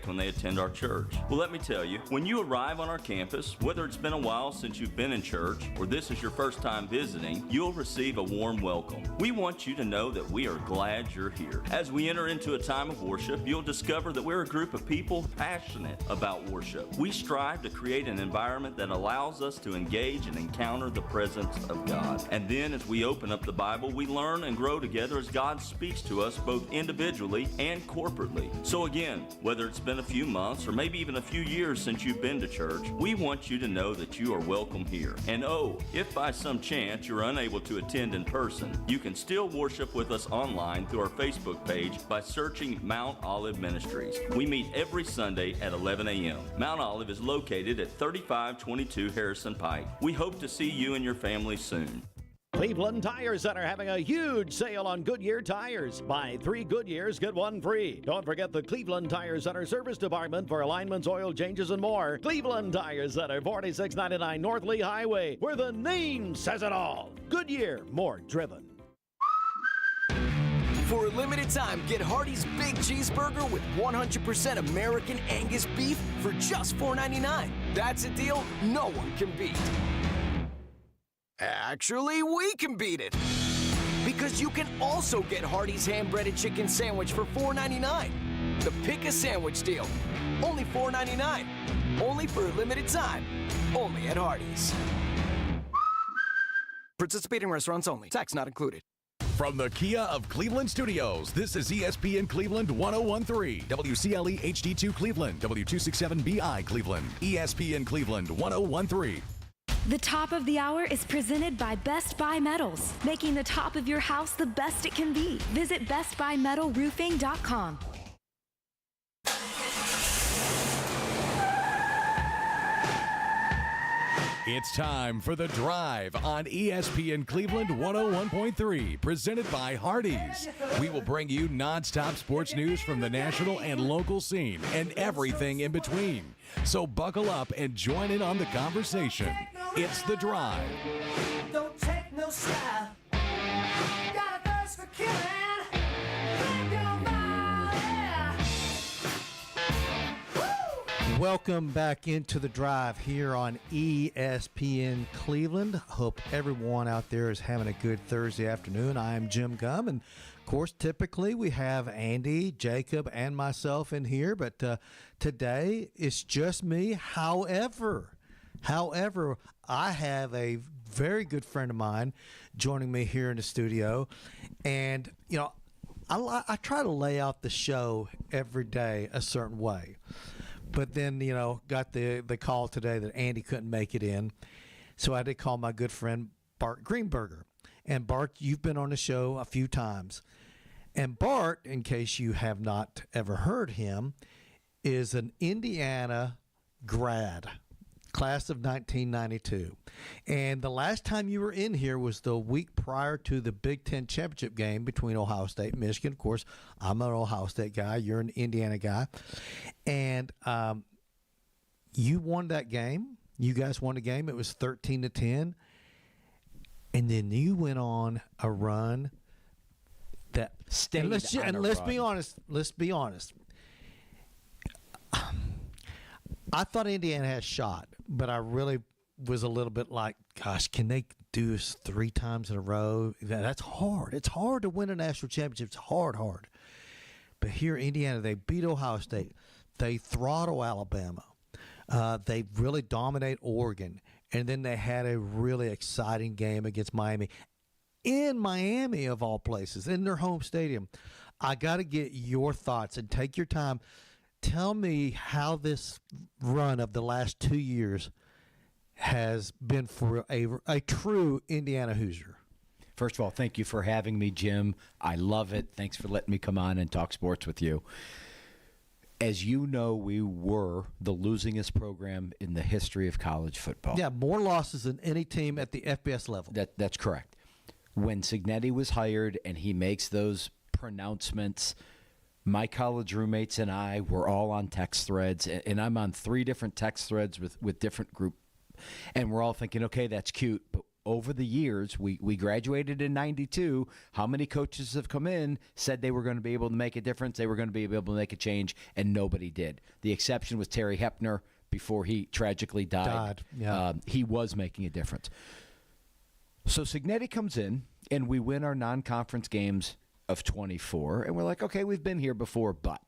when they attend our church. Well, let me tell you, when you arrive on our campus, whether it's been a while since you've been in church or this is your first time visiting, you'll receive a warm welcome. We want you to know that we are glad you're here. As we enter into a time of worship, you'll discover that we're a group of people passionate about worship. We strive to create an environment that allows us to engage and encounter the presence of God. And then as we open up the Bible, we learn and grow together as God speaks to us both individually and corporately. So again, whether it's been a few months or maybe even a few years since you've been to church, we want you to know that you are welcome here. And if by some chance you're unable to attend in person, you can still worship with us online through our Facebook page by searching Mount Olive Ministries. We meet every Sunday at 11 a.m. Mount Olive is located at 3522 Harrison Pike. We hope to see you and your family soon. Cleveland Tire Center having a huge sale on Goodyear tires. Buy 3 Goodyears, get 1 free. Don't forget the Cleveland Tire Center service department for alignments, oil changes, and more. Cleveland Tire Center, 4699 North Lee Highway, where the name says it all. Goodyear, more driven. For a limited time, get Hardee's Big Cheeseburger with 100% American Angus beef for just $4.99. That's a deal no one can beat. Actually, we can beat it. Because you can also get Hardee's ham-breaded chicken sandwich for $4.99. The Pick a Sandwich deal. Only $4.99. Only for a limited time. Only at Hardee's. Participating restaurants only. Tax not included. From the Kia of Cleveland Studios, this is ESPN Cleveland 1013, WCLE HD2 Cleveland, W267BI Cleveland, ESPN Cleveland 1013. The top of the hour is presented by Best Buy Metals, making the top of your house the best it can be. Visit bestbuymetalroofing.com. It's time for The Drive on ESPN Cleveland 101.3, presented by Hardees. We will bring you nonstop sports news from the national and local scene and everything in between. So buckle up and join in on the conversation. It's The Drive. Don't take no style. Got a thirst for killing. Welcome back into The Drive here on ESPN Cleveland. Hope everyone out there is having a good Thursday afternoon. I am Jim Gum, and of course, typically we have Andy, Jacob, and myself in here, but today it's just me. However, I have a very good friend of mine joining me here in the studio, and I try to lay out the show every day a certain way. But then, got the call today that Andy couldn't make it in. So I did call my good friend Bart Greenberger. And Bart, you've been on the show a few times. And Bart, in case you have not ever heard him, is an Indiana grad, class of 1992. And the last time you were in here was the week prior to the Big Ten championship game between Ohio State and Michigan. Of course, I'm an Ohio State guy. You're an Indiana guy. And you won that game. You guys won the game. It was 13-10. And then you went on a run that stayed. And let's be honest. Let's be honest. I thought Indiana had a shot, but I really was a little bit like, gosh, can they do this 3 times in a row? That's hard. It's hard to win a national championship. It's hard. But here in Indiana, they beat Ohio State. They throttle Alabama. They really dominate Oregon. And then they had a really exciting game against Miami. In Miami, of all places, in their home stadium. I got to get your thoughts and take your time. Tell me how this run of the last 2 years has been for a true Indiana Hoosier. First of all, thank you for having me, Jim. I love it. Thanks for letting me come on and talk sports with you. As you know, we were the losingest program in the history of college football. Yeah, more losses than any team at the FBS level. That's correct. When Cignetti was hired and he makes those pronouncements, my college roommates and I were all on text threads, and I'm on 3 different text threads with different group, and we're all thinking, okay, that's cute, but over the years, we graduated in 92. How many coaches have come in, said they were going to be able to make a difference, they were going to be able to make a change, and nobody did. The exception was Terry Hepner before he tragically died. He was making a difference. So Signetti comes in, and we win our non-conference games of 24, and we're like, okay, we've been here before, but.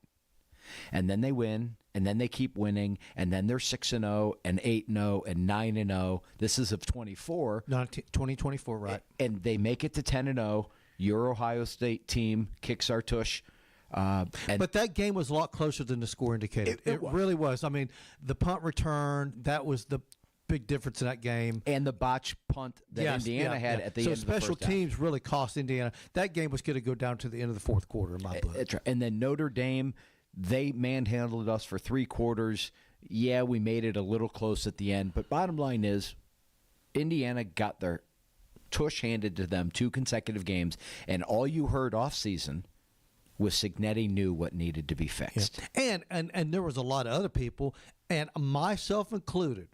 And then they win, and then they keep winning, and then they're 6-0 and 8-0 and 9-0. This is of 24. 2024, right. And they make it to 10-0. Your Ohio State team kicks our tush. But that game was a lot closer than the score indicated. It really was. I mean, the punt return, that was the big difference in that game. And the botch punt that Indiana had at the end of the first half. So special teams really cost Indiana. That game was going to go down to the end of the fourth quarter in my book. That's right. And then Notre Dame, they manhandled us for 3 quarters. Yeah, we made it a little close at the end. But bottom line is, Indiana got their tush handed to them 2 consecutive games. And all you heard off season was Signetti knew what needed to be fixed. Yeah. And there was a lot of other people, and myself included,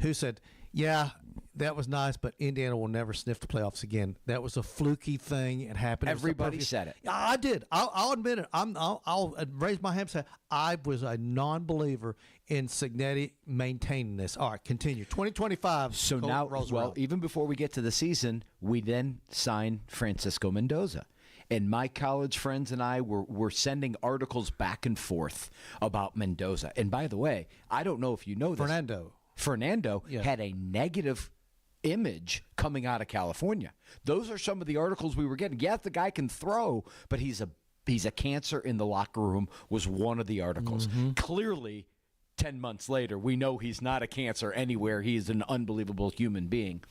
who said, yeah, that was nice, but Indiana will never sniff the playoffs again. That was a fluky thing. It happened. Everybody said it. I did. I'll admit it. I'll raise my hand and say I was a non-believer in Signetti maintaining this. All right, continue. 2025. So now, even before we get to the season, we then sign Francisco Mendoza. And my college friends and I were sending articles back and forth about Mendoza. And by the way, I don't know if you know this. Fernando had a negative image coming out of California. Those are some of the articles we were getting. Yes, the guy can throw, but he's a cancer in the locker room was one of the articles. Mm-hmm. Clearly, 10 months later, we know he's not a cancer anywhere. He's an unbelievable human being.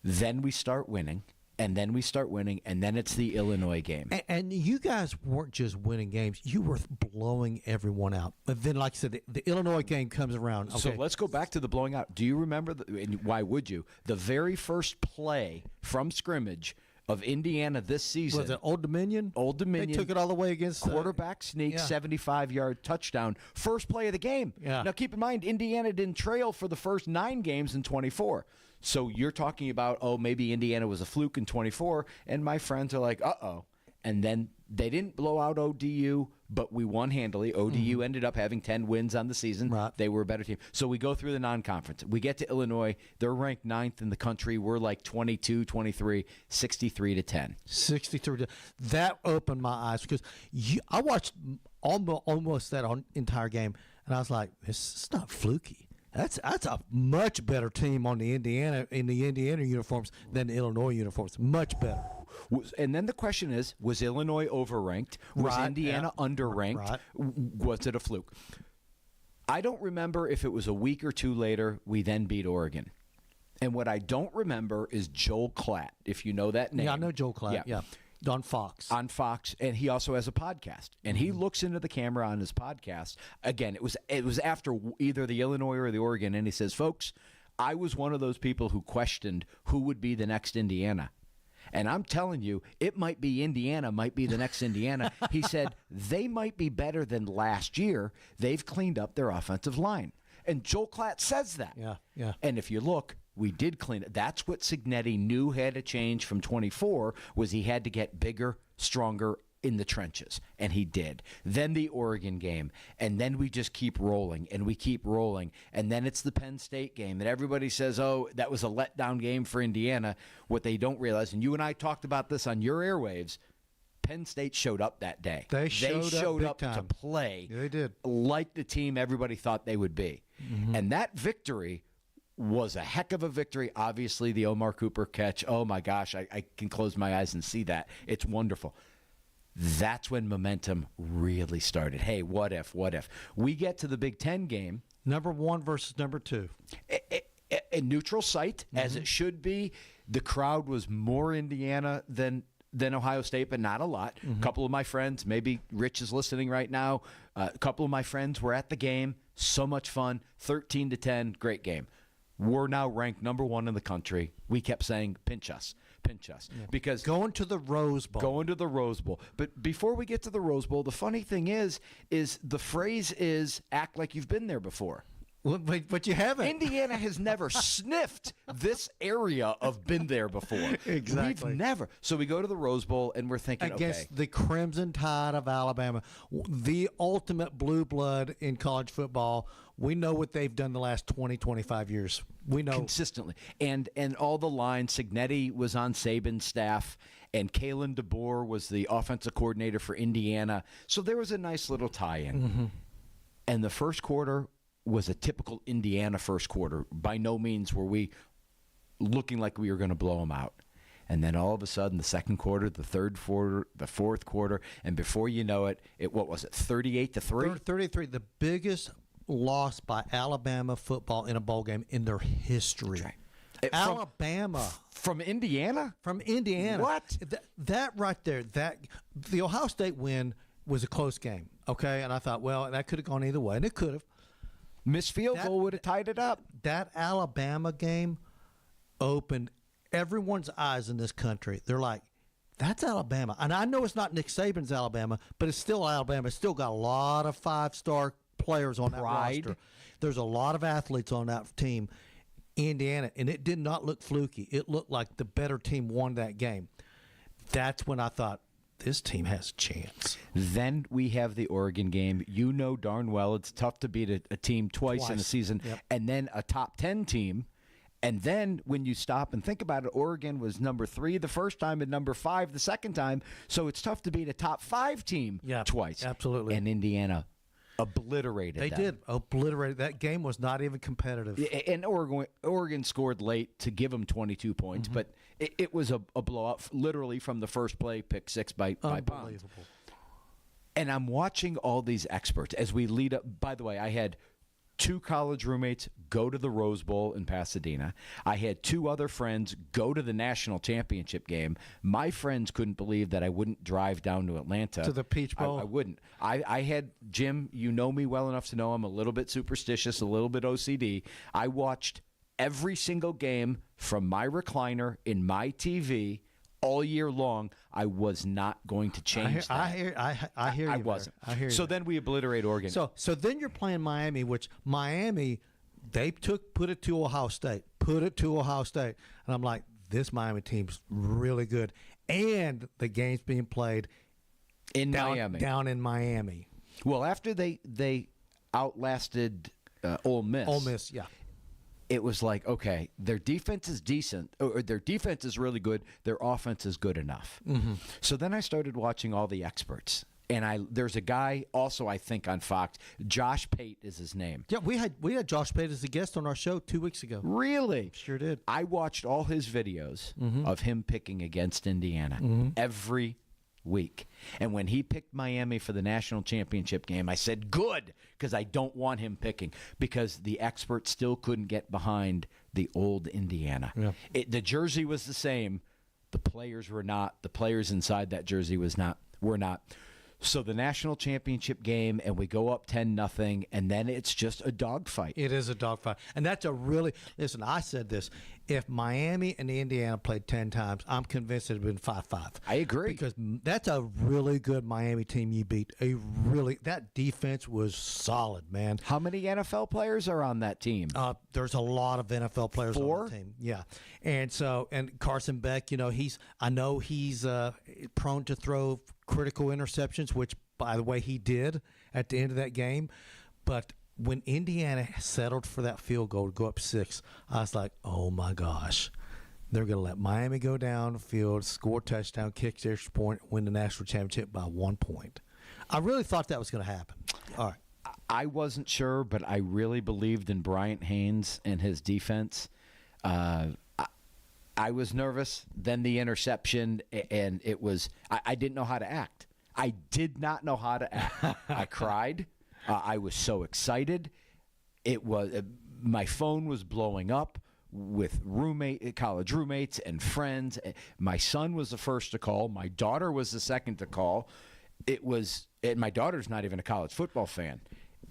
Then we start winning. And then we start winning, and then it's the Illinois game. And you guys weren't just winning games. You were blowing everyone out. But then, like I said, the Illinois game comes around. Okay. So let's go back to the blowing out. Do you remember, and why would you, the very first play from scrimmage of Indiana this season? Was it Old Dominion? Old Dominion. They took it all the way against quarterback sneak, 75-yard touchdown. First play of the game. Yeah. Now, keep in mind, Indiana didn't trail for the first 9 games in 24. So you're talking about, maybe Indiana was a fluke in 24, and my friends are like, uh-oh. And then they didn't blow out ODU, but we won handily. ODU ended up having 10 wins on the season. Right. They were a better team. So we go through the non-conference. We get to Illinois. They're ranked 9th in the country. We're like 22, 23, 63-10. 63. That opened my eyes because I watched almost that entire game, and I was like, it's not fluky. That's a much better team in the Indiana uniforms than the Illinois uniforms. Much better. And then the question is, was Illinois overranked? Was Indiana underranked? Right. Was it a fluke? I don't remember if it was a week or 2 later, we then beat Oregon. And what I don't remember is Joel Klatt, if you know that name. Yeah, I know Joel Klatt. Yeah. On Fox. On Fox, and he also has a podcast. And he looks into the camera on his podcast. Again, it was after either the Illinois or the Oregon, and he says, folks, I was one of those people who questioned who would be the next Indiana. And I'm telling you, it might be Indiana, might be the next Indiana. He said, they might be better than last year. They've cleaned up their offensive line. And Joel Klatt says that. Yeah. And if you look, we did clean it. That's what Signetti knew had to change from 24, was he had to get bigger, stronger in the trenches. And he did. Then the Oregon game. And then we just keep rolling, and we keep rolling. And then it's the Penn State game. And everybody says, that was a letdown game for Indiana. What they don't realize, and you and I talked about this on your airwaves, Penn State showed up that day. They showed up to play. Yeah, they did. Like the team everybody thought they would be. Mm-hmm. And that victory was a heck of a victory. Obviously, the Omar Cooper catch. Oh, my gosh, I can close my eyes and see that. It's wonderful. That's when momentum really started. Hey, what if? We get to the Big Ten game. Number 1 versus number 2. A neutral site, as it should be. The crowd was more Indiana than Ohio State, but not a lot. A couple of my friends, maybe Rich is listening right now, a couple of my friends were at the game. So much fun. 13-10, great game. We're now ranked number 1 in the country. We kept saying, pinch us. Yeah. Because going to the Rose Bowl. But before we get to the Rose Bowl, the funny thing is the phrase is act like you've been there before. Well, but you haven't. Indiana has never sniffed this area of been there before. Exactly. We've never. So we go to the Rose Bowl, and we're thinking, Against okay. the Crimson Tide of Alabama, the ultimate blue blood in college football. We know what they've done the last 20, 25 years. We know. Consistently. And all the lines, Signetti was on Saban's staff, and Kalen DeBoer was the offensive coordinator for Indiana. So there was a nice little tie-in. Mm-hmm. And the first quarter was a typical Indiana first quarter. By no means were we looking like we were going to blow them out. And then all of a sudden, the second quarter, the third quarter, the fourth quarter, and before you know it, what was it, 38-3? 33, the biggest loss by Alabama football in a bowl game in their history. Right. Alabama. From Indiana? From Indiana. What? That right there, the Ohio State win was a close game, okay? And I thought, well, that could have gone either way, and it could have. Missed field goal would have tied it up. That Alabama game opened everyone's eyes in this country. They're like, that's Alabama. And I know it's not Nick Saban's Alabama, but it's still Alabama. It's still got a lot of five-star players on that roster. There's a lot of athletes on that team. Indiana, and it did not look fluky. It looked like the better team won that game. That's when I thought, this team has a chance. Then we have the Oregon game. You know darn well it's tough to beat a team twice in a season, and then a top 10 team. And then when you stop and think about it, Oregon was number 3 the first time and number 5 the second time. So it's tough to beat a top 5 team twice. Absolutely. And Indiana obliterated They them. did obliterate. That game was not even competitive. And Oregon scored late to give them 22 points, but it was a blowout, literally from the first play, pick 6 by Pond. Unbelievable. And I'm watching all these experts as we lead up. By the way, I had 2 college roommates go to the Rose Bowl in Pasadena. I had 2 other friends go to the national championship game. My friends couldn't believe that I wouldn't drive down to Atlanta. To the Peach Bowl? I wouldn't. I had, Jim, you know me well enough to know I'm a little bit superstitious, a little bit OCD. I watched every single game from my recliner in my TV all year long. I was not going to change that. I hear you. I wasn't. I hear you. So then we obliterate Oregon. So then you're playing Miami, which Miami, they put it to Ohio State. And I'm like, this Miami team's really good. And the game's being played down in Miami. Well, after they outlasted Ole Miss. Ole Miss, yeah. It was like, okay, their defense is decent, or their defense is really good. Their offense is good enough. Mm-hmm. So then I started watching all the experts. And there's a guy also, I think, on Fox. Josh Pate is his name. Yeah, we had Josh Pate as a guest on our show 2 weeks ago. Really? Sure did. I watched all his videos of him picking against Indiana every week. And when he picked Miami for the national championship game, I said, good, because I don't want him picking, because the experts still couldn't get behind the old Indiana. Yeah. The jersey was the same. The players were not. The players inside that jersey were not. So the national championship game, and we go up 10-0, and then it's just a dogfight. It is a dogfight. And that's listen, I said this. If Miami and Indiana played 10 times, I'm convinced it would have been 5-5. I agree. Because that's a really good Miami team you beat. That defense was solid, man. How many NFL players are on that team? There's a lot of NFL players 4? on the team. Yeah. And Carson Beck, I know he's prone to throw critical interceptions, which, by the way, he did at the end of that game. But when Indiana settled for that field goal to go up 6, I was like, oh, my gosh. They're going to let Miami go down the field, score a touchdown, kick the extra point, win the national championship by 1 point. I really thought that was going to happen. All right. I wasn't sure, but I really believed in Bryant Haynes and his defense. I was nervous. Then the interception, and it was I didn't know how to act. I did not know how to act. I cried. I was so excited. It was my phone was blowing up with college roommates and friends. My son was the first to call. My daughter was the second to call. And my daughter's not even a college football fan.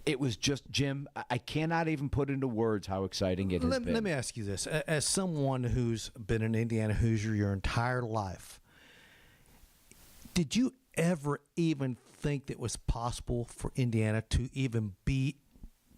It was just, Jim, I cannot even put into words how exciting it has been. Let me ask you this. As someone who's been an Indiana Hoosier your entire life, did you ever even think that it was possible for Indiana to even be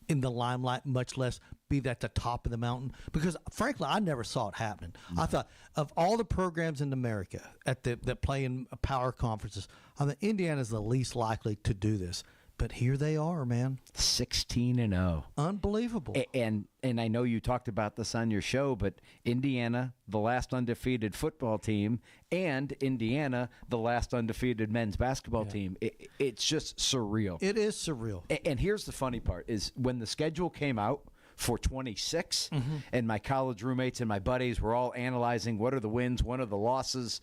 in the limelight, much less be at the top of the mountain. Because frankly, I never saw it happening. I thought of all the programs in America that play in power conferences, I mean, Indiana's the least likely to do this. But here they are, man. 16-0. Unbelievable. And I know you talked about this on your show, but Indiana, the last undefeated football team, and Indiana, the last undefeated men's basketball team. It's just surreal. It is surreal. And here's the funny part is when the schedule came out for 26, and my college roommates and my buddies were all analyzing what are the wins, what are the losses.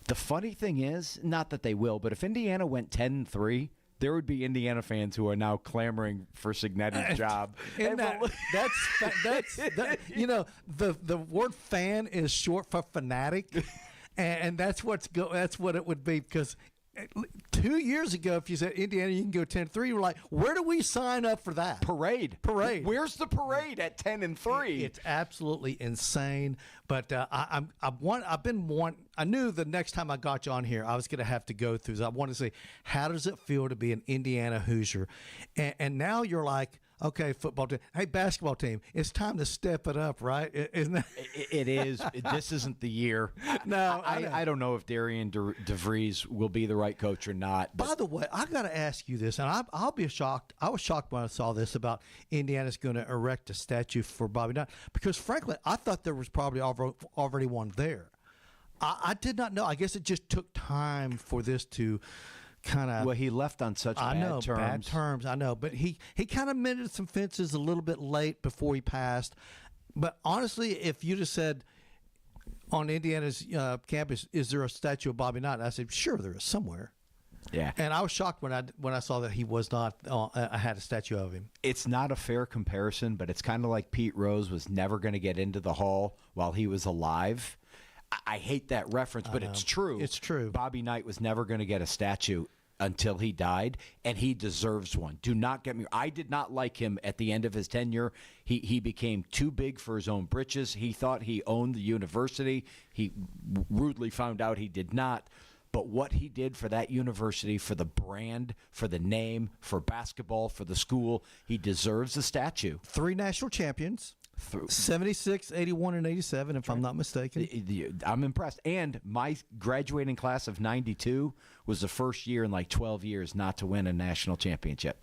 The funny thing is, not that they will, but if Indiana went 10-3, there would be Indiana fans who are now clamoring for Signetti's job. That's you know, the word fan is short for fanatic, and that's what it would be. Because 2 years ago, if you said Indiana, you can go 10-3, you're like, where do we sign up for that parade? Where's the parade at 10-3? It's absolutely insane. But I knew the next time I got you on here, I was going to have to go through this. I want to say, how does it feel to be an Indiana Hoosier? And now you're like, okay, football team. Hey, basketball team, it's time to step it up, right? Isn't that? It is. This isn't the year. No, I don't know if Darian DeVries will be the right coach or not. By the way, I got to ask you this, and I'll be shocked. I was shocked when I saw this about Indiana's going to erect a statue for Bobby Knight, because frankly, I thought there was probably already one there. I did not know. I guess it just took time for this to kind of. Well, he left on such bad terms. Bad terms. I know, but he kind of mended some fences a little bit late before he passed. But honestly, if you just said on Indiana's campus, is there a statue of Bobby Knight? I said, sure, there is somewhere. Yeah. And I was shocked when I saw that he was not. I had a statue of him. It's not a fair comparison, but it's kind of like Pete Rose was never going to get into the Hall while he was alive. I hate that reference, but it's true. It's true. Bobby Knight was never going to get a statue until he died, and he deserves one. Do not get me. I did not like him at the end of his tenure. He became too big for his own britches. He thought he owned the university. He rudely found out he did not. But what he did for that university, for the brand, for the name, for basketball, for the school, he deserves a statue. 3 national champions. 76, 81, and 87, if I'm not mistaken. I'm impressed. And my graduating class of 92 was the first year in like 12 years not to win a national championship.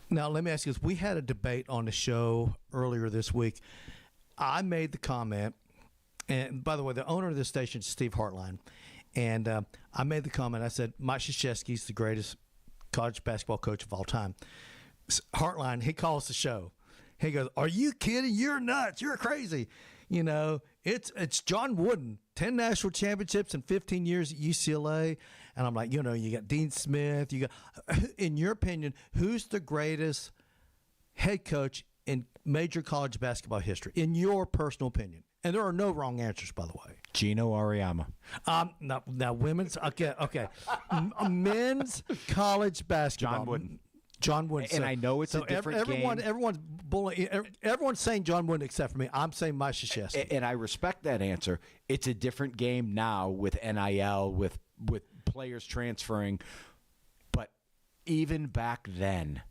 Now, let me ask you this. We had a debate on the show earlier this week. I made the comment, and by the way, the owner of this station is Steve Hartline, and I made the comment. I said, Mike Krzyzewski's the greatest college basketball coach of all time. Hartline, he calls the show. He goes, are you kidding? You're nuts. You're crazy. You know, it's John Wooden, 10 national championships in 15 years at UCLA. And I'm like, you know, you got Dean Smith. You got, in your opinion, who's the greatest head coach in major college basketball history, in your personal opinion? And there are no wrong answers, by the way. Gino Auriemma. Now women's, okay. Men's college basketball. John Wooden. And I know it's a different game. Everyone's saying John Wooden except for me. I'm saying Mike Krzyzewski. And I respect that answer. It's a different game now with NIL, with players transferring. But even back then,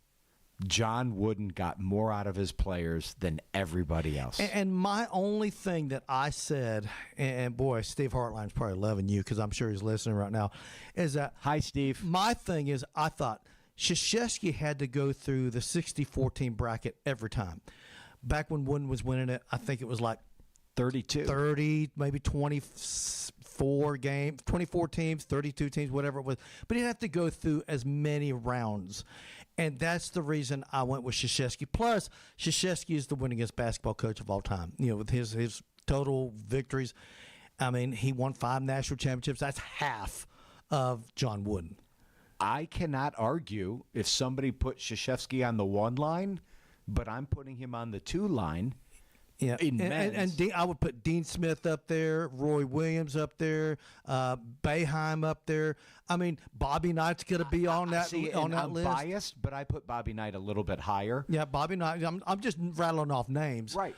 John Wooden got more out of his players than everybody else. And my only thing that I said, and boy, Steve Hartline's probably loving you because I'm sure he's listening right now, is that. Hi, Steve. My thing is, I thought Krzyzewski had to go through the 64-team bracket every time. Back when Wooden was winning it, I think it was like 30, maybe 24 teams, 32 teams, whatever it was. But he'd have to go through as many rounds. And that's the reason I went with Krzyzewski. Plus, Krzyzewski is the winningest basketball coach of all time. You know, with his total victories. I mean, he won 5 national championships. That's half of John Wooden. I cannot argue if somebody put Krzyzewski on the 1 line, but I'm putting him on the 2 line. Yeah, and I would put Dean Smith up there, Roy Williams up there, Boeheim up there. I mean, Bobby Knight's going to be on that I'm list. Biased, but I put Bobby Knight a little bit higher. Yeah, Bobby Knight. I'm just rattling off names. Right.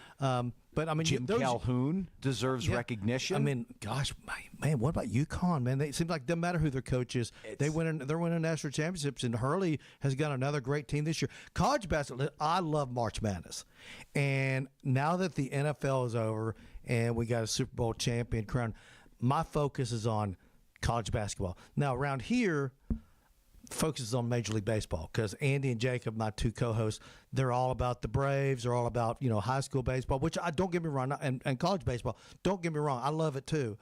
But I mean, Jim Calhoun deserves recognition. I mean, gosh, man, what about UConn, man? It seems like it doesn't matter who their coach is. They're winning national championships, and Hurley has got another great team this year. College basketball, I love March Madness. And now that the NFL is over and we got a Super Bowl champion crown, my focus is on college basketball. Now, around here, focuses on Major League Baseball because Andy and Jacob, my two co-hosts, they're all about the Braves. They're all about high school baseball, which I don't get me wrong, and college baseball. Don't get me wrong, I love it too.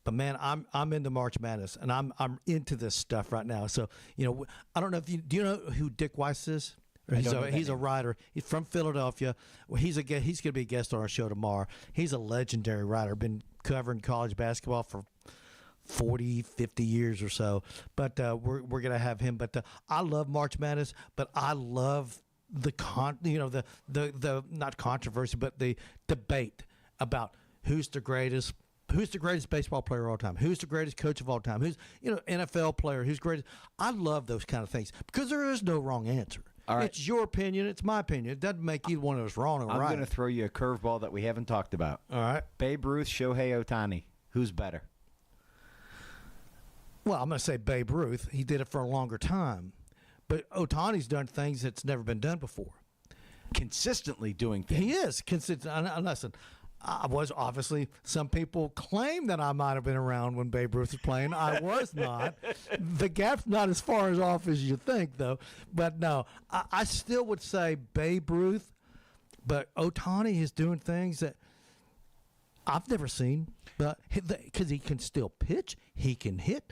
But man, I'm into March Madness, and I'm into this stuff right now. So I don't know if do you know who Dick Weiss is? He's a writer. He's from Philadelphia. Well, he's going to be a guest on our show tomorrow. He's a legendary writer. Been covering college basketball for 40, 50 years or so. But we're going to have him. But I love March Madness, but I love the not controversy, but the debate about who's the greatest baseball player of all time, who's the greatest coach of all time, who's NFL player, who's greatest. I love those kind of things because there is no wrong answer. All right. It's your opinion. It's my opinion. It doesn't make either one of us wrong or right. I'm going to throw you a curveball that we haven't talked about. All right. Babe Ruth, Shohei Ohtani. Who's better? Well, I'm going to say Babe Ruth. He did it for a longer time. But Ohtani's done things that's never been done before. Consistently doing things. He is consistent. Listen, I was obviously, some people claim that I might have been around when Babe Ruth was playing. I was not. The gap's not as far off as you think, though. But no, I still would say Babe Ruth, but Ohtani is doing things that I've never seen. But because he can still pitch, he can hit,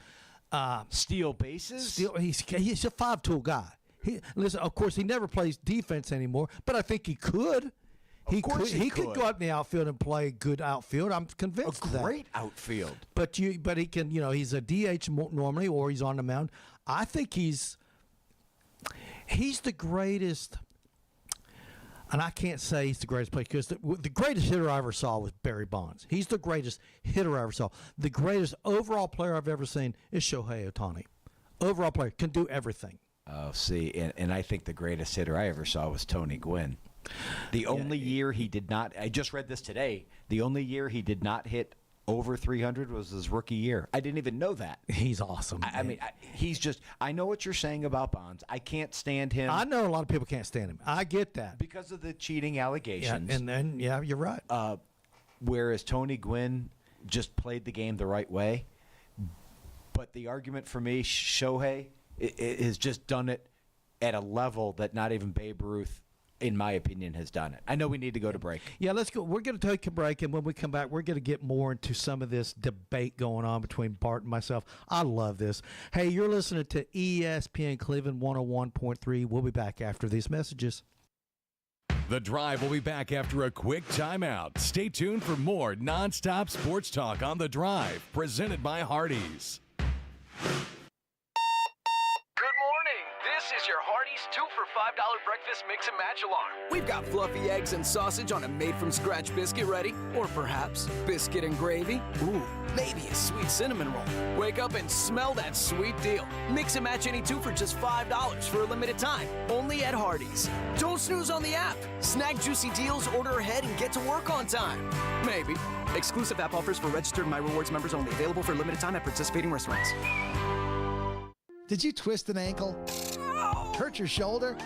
steal bases. He's a five-tool guy. Listen, of course, he never plays defense anymore, but I think he could. He could go out in the outfield and play good outfield. I'm convinced of that. A great outfield. But he can, he's a DH normally, or he's on the mound. I think he's the greatest. And I can't say he's the greatest player because the greatest hitter I ever saw was Barry Bonds. He's the greatest hitter I ever saw. The greatest overall player I've ever seen is Shohei Ohtani. Overall player, can do everything. Oh, see, and I think the greatest hitter I ever saw was Tony Gwynn. The only year he did not, I just read this today, the only year he did not hit over 300 was his rookie year. I didn't even know that. He's awesome. I mean, he's just, I know what you're saying about Bonds. I can't stand him. I know a lot of people can't stand him. I get that. Because of the cheating allegations. Yeah, and then, you're right. Whereas Tony Gwynn just played the game the right way. But the argument for me, Shohei has just done it at a level that not even Babe Ruth, in my opinion, has done it. I know we need to go to break. Yeah, let's go. We're going to take a break, and when we come back, we're going to get more into some of this debate going on between Bart and myself. I love this. Hey, you're listening to ESPN Cleveland 101.3. We'll be back after these messages. The Drive will be back after a quick timeout. Stay tuned for more nonstop sports talk on The Drive, presented by Hardees. This is your Hardees 2 for $5 breakfast mix and match alarm. We've got fluffy eggs and sausage on a made-from-scratch biscuit ready. Or perhaps biscuit and gravy. Ooh, maybe a sweet cinnamon roll. Wake up and smell that sweet deal. Mix and match any two for just $5 for a limited time. Only at Hardees. Don't snooze on the app. Snag juicy deals, order ahead, and get to work on time. Maybe. Exclusive app offers for registered My Rewards members only. Available for a limited time at participating restaurants. Did you twist an ankle? Hurt your shoulder?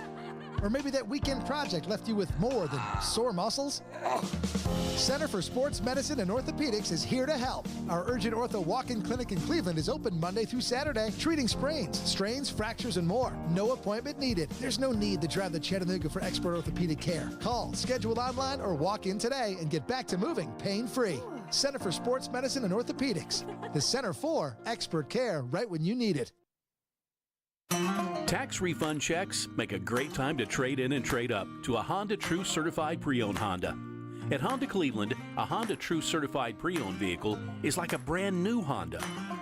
Or maybe that weekend project left you with more than sore muscles? Center for Sports Medicine and Orthopedics is here to help. Our Urgent Ortho Walk-In Clinic in Cleveland is open Monday through Saturday, treating sprains, strains, fractures, and more. No appointment needed. There's no need to drive to Chattanooga for expert orthopedic care. Call, schedule online, or walk in today and get back to moving pain-free. Center for Sports Medicine and Orthopedics. The Center for expert care right when you need it. Tax refund checks make a great time to trade in and trade up to a Honda True Certified Pre-Owned Honda. At Honda Cleveland, a Honda True Certified Pre-Owned vehicle is like a brand new Honda,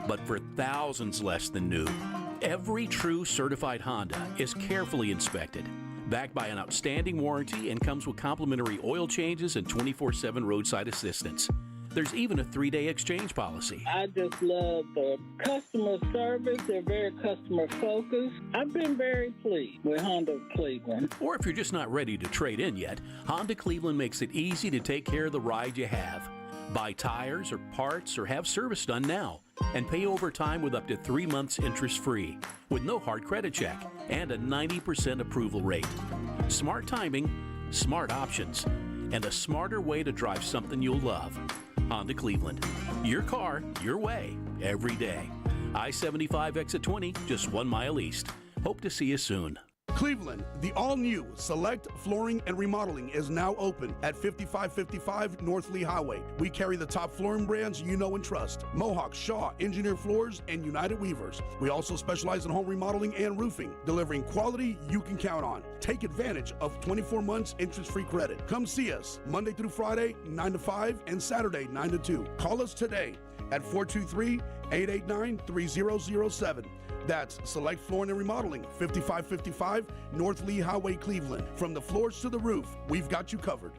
but for thousands less than new. Every true certified Honda is carefully inspected, backed by an outstanding warranty, and comes with complimentary oil changes and 24/7 roadside assistance. There's even a 3-day exchange policy. I just love the customer service. They're very customer focused. I've been very pleased with Honda of Cleveland. Or if you're just not ready to trade in yet, Honda Cleveland makes it easy to take care of the ride you have. Buy tires or parts or have service done now and pay over time with up to 3 months interest-free with no hard credit check and a 90% approval rate. Smart timing, smart options, and a smarter way to drive something you'll love. Honda Cleveland. Your car, your way, every day. I-75 exit 20, just 1 mile east. Hope to see you soon. Cleveland, the all-new Select Flooring and Remodeling is now open at 5555 North Lee Highway. We carry the top flooring brands you know and trust: Mohawk, Shaw, Engineered Floors, and United Weavers. We also specialize in home remodeling and roofing, delivering quality you can count on. Take advantage of 24 months interest-free credit. Come see us Monday through Friday, 9 to 5, and Saturday, 9 to 2. Call us today at 423-889-3007. That's Select Flooring and Remodeling, 5555 North Lee Highway, Cleveland. From the floors to the roof, we've got you covered.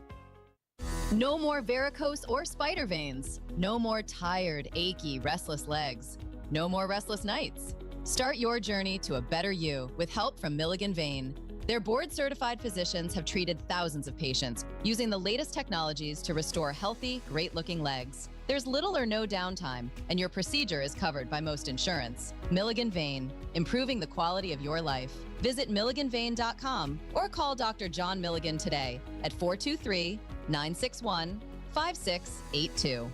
No more varicose or spider veins. No more tired, achy, restless legs. No more restless nights. Start your journey to a better you with help from Milligan Vein. Their board-certified physicians have treated thousands of patients using the latest technologies to restore healthy, great-looking legs. There's little or no downtime, and your procedure is covered by most insurance. Milligan Vein, improving the quality of your life. Visit milliganvein.com or call Dr. John Milligan today at 423-961-5682.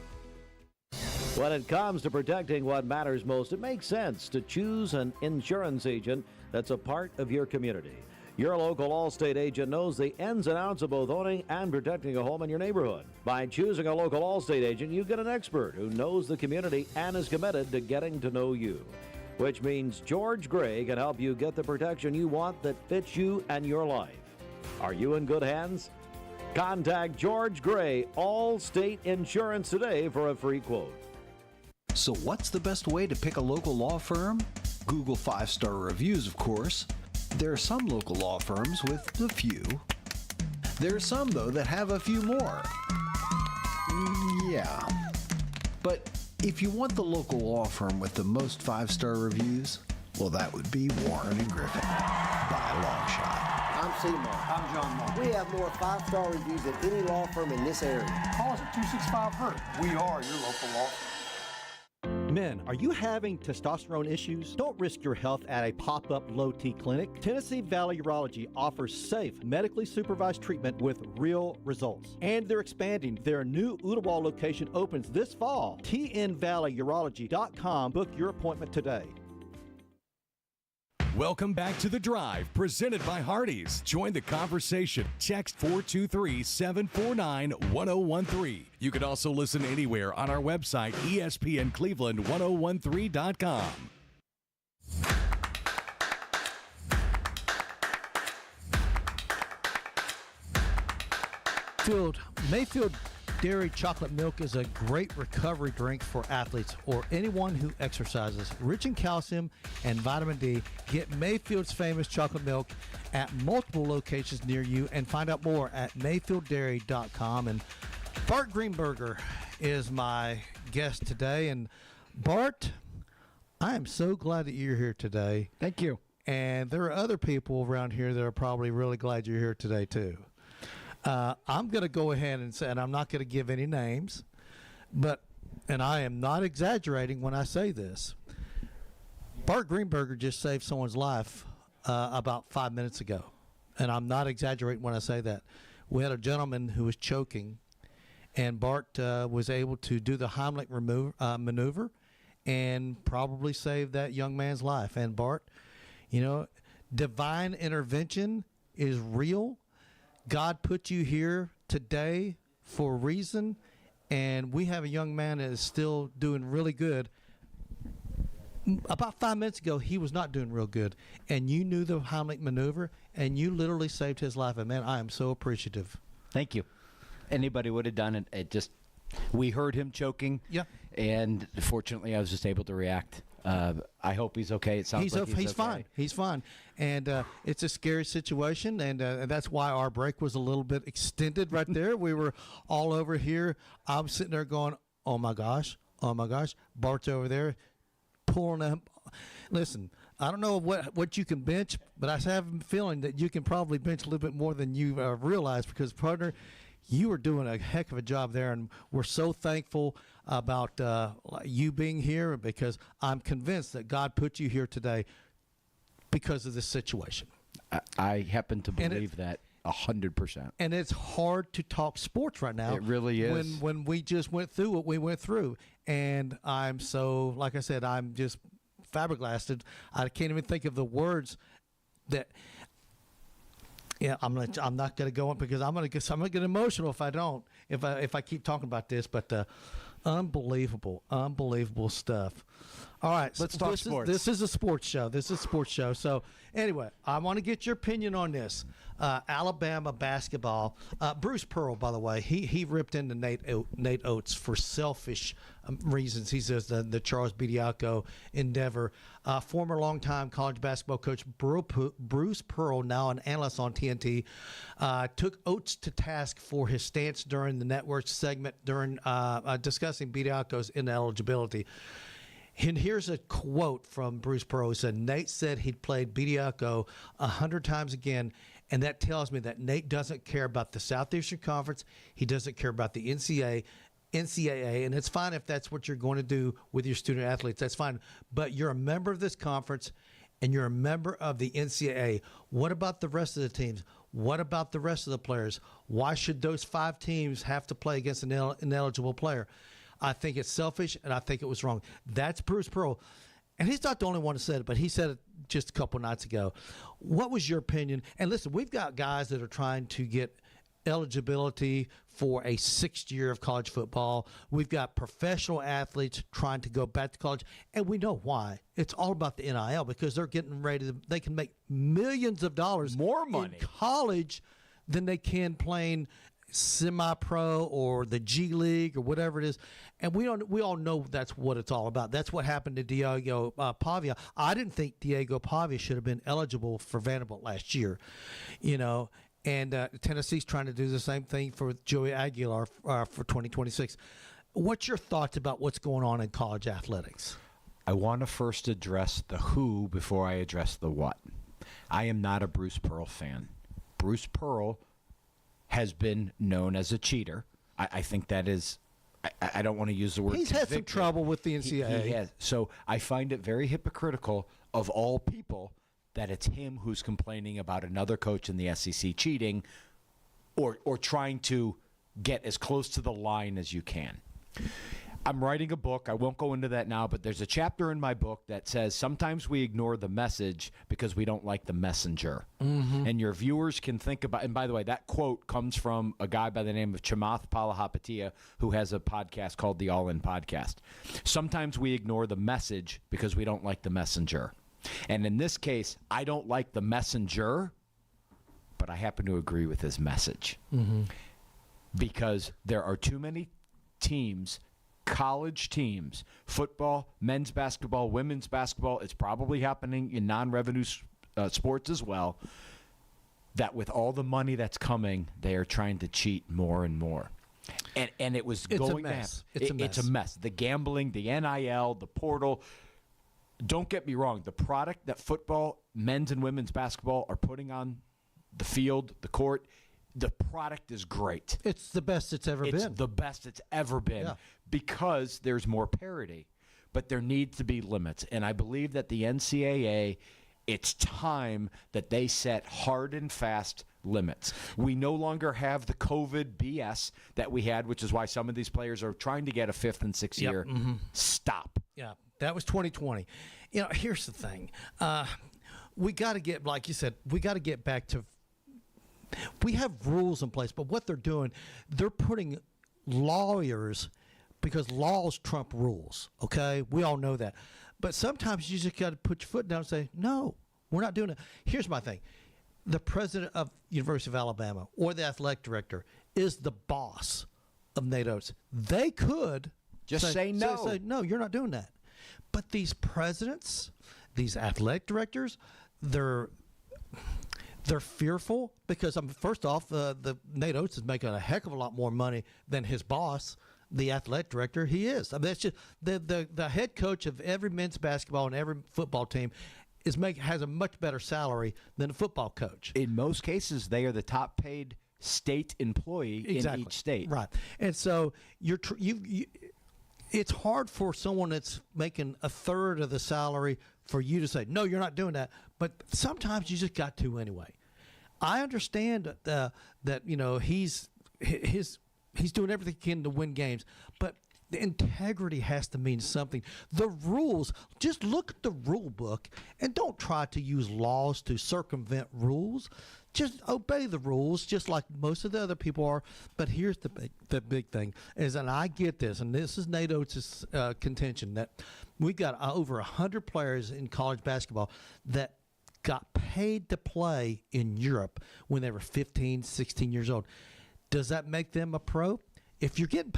When it comes to protecting what matters most, it makes sense to choose an insurance agent that's a part of your community. Your local Allstate agent knows the ins and outs of both owning and protecting a home in your neighborhood. By choosing a local Allstate agent, you get an expert who knows the community and is committed to getting to know you. Which means George Gray can help you get the protection you want that fits you and your life. Are you in good hands? Contact George Gray, Allstate Insurance, today for a free quote. So what's the best way to pick a local law firm? Google 5-star reviews, of course. There are some local law firms with a few. There are some, though, that have a few more. Yeah. But if you want the local law firm with the most 5-star reviews, well, that would be Warren & Griffin by a long shot. I'm Seymour. I'm John Mark. We have more 5-star reviews than any law firm in this area. Call us at 265-HURT. We are your local law firm. Men, are you having testosterone issues? Don't risk your health at a pop-up low-T clinic. Tennessee Valley Urology offers safe, medically supervised treatment with real results. And they're expanding. Their new Ooltewah location opens this fall. TNValleyurology.com. Book your appointment today. Welcome back to The Drive, presented by Hardees. Join the conversation. Text 423-749-1013. You can also listen anywhere on our website, ESPNCleveland1013.com. Mayfield Dairy Chocolate Milk is a great recovery drink for athletes or anyone who exercises. Rich in calcium and vitamin D, get Mayfield's famous chocolate milk at multiple locations near you and find out more at mayfielddairy.com. And Bart Greenberger is my guest today. And Bart, I am so glad that you're here today. Thank you. And there are other people around here that are probably really glad you're here today too. I'm going to go ahead and say, and I'm not going to give any names, and I am not exaggerating when I say this. Bart Greenberger just saved someone's life about 5 minutes ago, and I'm not exaggerating when I say that. We had a gentleman who was choking, and Bart was able to do the Heimlich maneuver and probably save that young man's life. And Bart, you know, divine intervention is real. God put you here today for a reason, and we have a young man that is still doing really good. About 5 minutes ago, he was not doing real good, and you knew the Heimlich maneuver, and you literally saved his life. And, man, I am so appreciative. Thank you. Anybody would have done it. We heard him choking, and fortunately I was just able to react. I hope he's okay. It sounds like he's okay. Fine. He's fine. And it's a scary situation, and that's why our break was a little bit extended right there. We were all over here. I'm sitting there going, oh my gosh. Bart's over there pulling up. Listen, I don't know what you can bench, but I have a feeling that you can probably bench a little bit more than you realize because, partner, you are doing a heck of a job there, and we're so thankful about you being here because I'm convinced that God put you here today because of this situation. I happen to believe that 100%. And it's hard to talk sports right now. It really is. When we just went through what we went through. And I'm so, like I said, I'm just flabbergasted. I can't even think of the words that. Yeah, I'm not gonna go on because I'm gonna get emotional if I don't. If I keep talking about this, but unbelievable stuff. All right, let's talk sports. This is a sports show. So anyway, I want to get your opinion on this. Alabama basketball. Bruce Pearl, by the way, he ripped into Nate Oates for selfish reasons. He says the Charles Bediaco endeavor. Former longtime college basketball coach Bruce Pearl, now an analyst on TNT, took Oates to task for his stance during the network segment during discussing Bediaco's ineligibility. And here's a quote from Bruce Pearl. He said, Nate said he'd played Bediaco 100 times again, and that tells me that Nate doesn't care about the Southeastern Conference. He doesn't care about the NCAA, and it's fine if that's what you're going to do with your student athletes. That's fine. But you're a member of this conference, and you're a member of the NCAA. What about the rest of the teams? What about the rest of the players? Why should those 5 teams have to play against an ineligible player? I think it's selfish, and I think it was wrong. That's Bruce Pearl. And he's not the only one who said it, but he said it just a couple nights ago. What was your opinion? And listen, we've got guys that are trying to get eligibility for a 6th year of college football. We've got professional athletes trying to go back to college, and we know why. It's all about the NIL because they're getting ready they can make millions of dollars more money in college than they can playing semi-pro or the G League or whatever it is, and we all know that's what it's all about. That's what happened to Diego Pavia. I didn't think Diego Pavia should have been eligible for Vanderbilt last year, and Tennessee's trying to do the same thing for Joey Aguilar for 2026. What's your thoughts about what's going on in college athletics? I want to first address the who before I address the what. I am not a Bruce Pearl fan. Bruce Pearl has been known as a cheater. I think that is, I don't want to use the word He's convicted. had some trouble with the NCAA. He has. So I find it very hypocritical of all people that it's him who's complaining about another coach in the SEC cheating or trying to get as close to the line as you can. I'm writing a book. I won't go into that now, but there's a chapter in my book that says sometimes we ignore the message because we don't like the messenger. Mm-hmm. And your viewers can think about, and by the way, that quote comes from a guy by the name of Chamath Palihapitiya, who has a podcast called the All In Podcast. Sometimes we ignore the message because we don't like the messenger. And in this case, I don't like the messenger, but I happen to agree with his message. Mm-hmm. Because there are too many teams, college teams, football, men's basketball, women's basketball, it's probably happening in non-revenue sports as well, that with all the money that's coming, they are trying to cheat more and more. And it was going to happen. It's a mess. The gambling, the NIL, the portal. Don't get me wrong. The product that football, men's and women's basketball are putting on the field, the court, the product is great. It's the best it's ever been. It's the best it's ever been because there's more parity. But there need to be limits. And I believe that the NCAA, it's time that they set hard and fast limits. We no longer have the COVID BS that we had, which is why some of these players are trying to get a 5th and 6th year. Mm-hmm. Stop. Yeah, that was 2020. Here's the thing. We got to get, like you said, we got to get back to. We have rules in place, but what they're doing, they're putting lawyers because laws trump rules, okay? We all know that. But sometimes you just got to put your foot down and say, no, we're not doing it. Here's my thing. The president of University of Alabama or the athletic director is the boss of Nate Oates. They could just say no. Say, no, you're not doing that. But these presidents, these athletic directors, they're fearful because, first off, the Nate Oates is making a heck of a lot more money than his boss. the athletic director, he is. I mean, that's just the head coach of every men's basketball and every football team has a much better salary than a football coach. In most cases, they are the top paid state employee in each state. Right. And so it's hard for someone that's making a third of the salary for you to say, no, you're not doing that. But sometimes you just got to anyway. I understand that he's doing everything he can to win games, but the integrity has to mean something. The rules, just look at the rule book and don't try to use laws to circumvent rules. Just obey the rules, just like most of the other people are. But here's the big thing is, and I get this, and this is Nate Oates' contention, that we got over 100 players in college basketball that got paid to play in Europe when they were 15, 16 years old. Does that make them a pro? If you're getting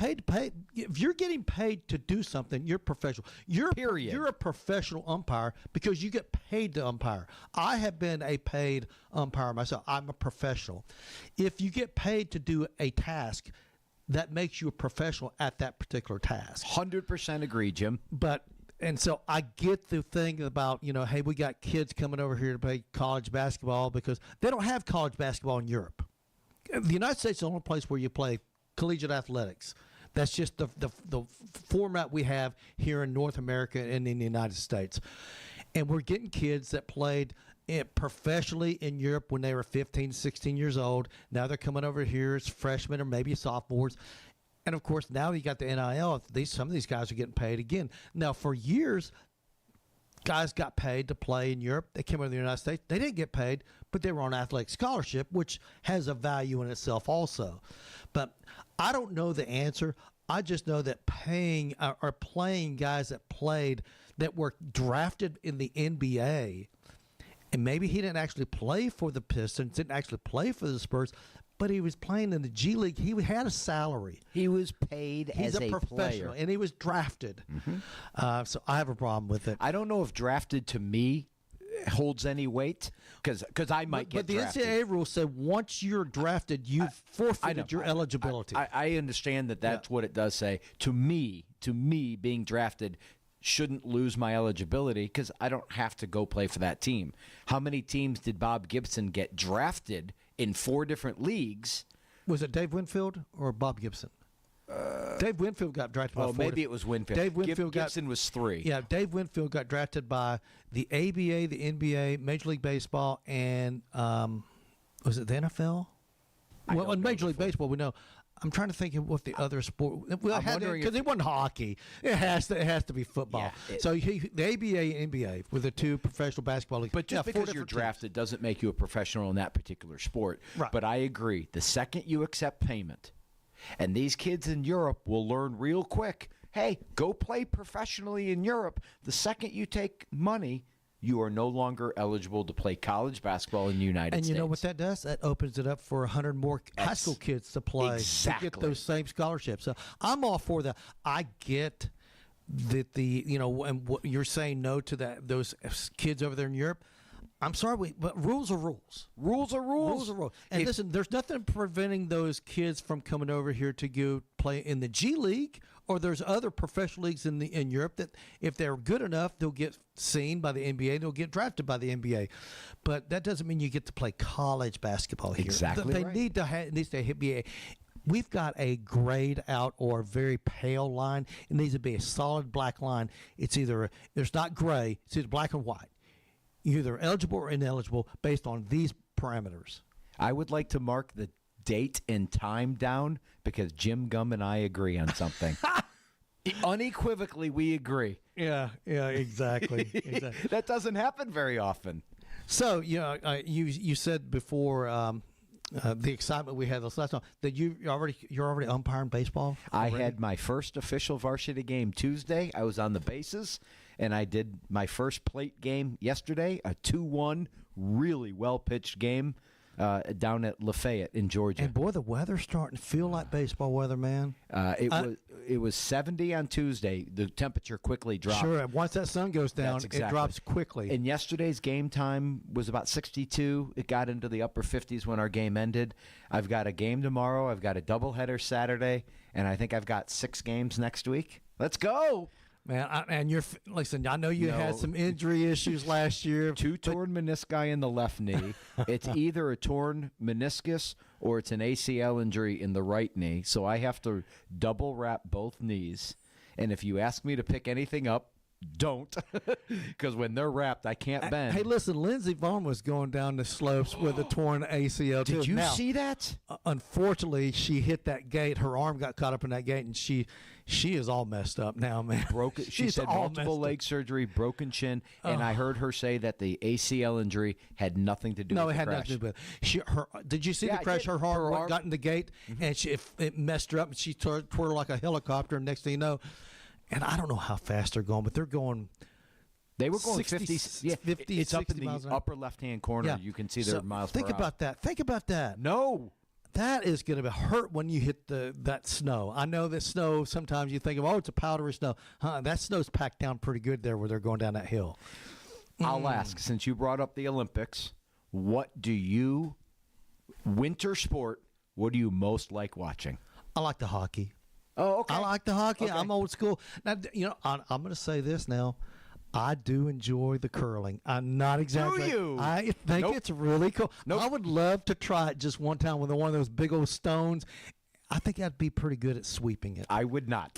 paid to do something, you're professional. You're a professional umpire because you get paid to umpire. I have been a paid umpire myself. I'm a professional. If you get paid to do a task, that makes you a professional at that particular task. 100% agree, Jim. And so I get the thing about, hey, we got kids coming over here to play college basketball because they don't have college basketball in Europe. The United States is the only place where you play collegiate athletics. That's just the format we have here in North America and in the United States. And we're getting kids that played professionally in Europe when they were 15, 16 years old. Now they're coming over here as freshmen or maybe sophomores. And, of course, now you got the NIL. Some of these guys are getting paid again. Now, for years, guys got paid to play in Europe. They came over to the United States. They didn't get paid, but they were on athletic scholarship, which has a value in itself also. But I don't know the answer. I just know that paying guys that were drafted in the NBA, and maybe he didn't actually play for the Pistons, didn't actually play for the Spurs, but he was playing in the G League. He had a salary. He was paid as a professional, player. and he was drafted. Mm-hmm. So I have a problem with it. I don't know if drafted to me holds any weight because I might get drafted. But the NCAA rule said once you're drafted, you've forfeited your eligibility. I understand that's what it does say. To me, being drafted shouldn't lose my eligibility because I don't have to go play for that team. How many teams did Bob Gibson get drafted in 4 different leagues? Was it Dave Winfield or Bob Gibson? Dave Winfield got drafted by 4. Maybe it was Winfield. Dave Winfield Gibson was 3. Yeah, Dave Winfield got drafted by the ABA, the NBA, Major League Baseball, and was it the NFL? Well, in Major League Baseball, we know. I'm trying to think of what the other sport. Well, because it wasn't hockey. It has to be football. Yeah, so the ABA and NBA were the 2 professional basketball leagues. But just because you're drafted doesn't make you a professional in that particular sport. Right. But I agree. The second you accept payment, and these kids in Europe will learn real quick, hey, go play professionally in Europe. The second you take money, you are no longer eligible to play college basketball in the United States. And you know what that does? That opens it up for 100 more high school kids to play to get those same scholarships. So I'm all for that. I get that and what you're saying no to those kids over there in Europe. I'm sorry, but rules are rules. Rules are rules. Rules are rules. And listen, there's nothing preventing those kids from coming over here to go play in the G League, or there's other professional leagues in Europe that if they're good enough, they'll get seen by the NBA, they'll get drafted by the NBA. But that doesn't mean you get to play college basketball here. Exactly. They need to be we've got a grayed out or very pale line. It needs to be a solid black line. It's not gray, it's either black or white. You're either eligible or ineligible based on these parameters. I would like to mark the date and time down because Jim Gum and I agree on something. Unequivocally, we agree. Yeah, exactly. That doesn't happen very often. So, you said before the excitement we had this last time that you're already umpiring baseball. I had my first official varsity game Tuesday. I was on the bases, and I did my first plate game yesterday, a 2-1, really well-pitched game. down at Lafayette in Georgia. And boy, the weather's starting to feel like baseball weather, man. It was 70 on Tuesday. The temperature quickly dropped. Sure, once that sun goes down, Exactly. it drops quickly. And yesterday's game time was about 62. It got into the upper 50s when our game ended. I've got a game tomorrow. I've got a doubleheader Saturday, and I think I've got 6 games next week. Let's go. Man, listen, I know you had some injury issues last year. 2 torn menisci in the left knee. It's either a torn meniscus or it's an ACL injury in the right knee. So I have to double wrap both knees. And if you ask me to pick anything up, don't. Because when they're wrapped, I can't bend. Hey, listen, Lindsey Vaughn was going down the slopes with a torn ACL. Did you see that? Unfortunately, she hit that gate. Her arm got caught up in that gate, and she is all messed up now, man. She said multiple leg surgery, broken chin, and I heard her say that the ACL injury had nothing to do with the crash. No, it had nothing to do with it. Did you see the crash? Her arm got in the gate, and it messed her up, and she twirled like a helicopter, and next thing you know, and I don't know how fast they're going, but they're going. They were going 50. Yeah, 50, it's 60 up in miles the an hour. upper left-hand corner. Yeah. You can see their miles per hour. Think about that. Think about that. No. That is going to hurt when you hit that snow. I know that snow, sometimes you think of, it's a powdery snow. That snow's packed down pretty good there where they're going down that hill. I'll ask, since you brought up the Olympics, winter sport, what do you most like watching? I like the hockey. Oh, okay. I like the hockey. Okay. I'm old school. Now, I'm going to say this now. I do enjoy the curling. I'm not exaggerating. Do you? I think it's really cool. I would love to try it just one time with one of those big old stones. I think I'd be pretty good at sweeping it. I would not.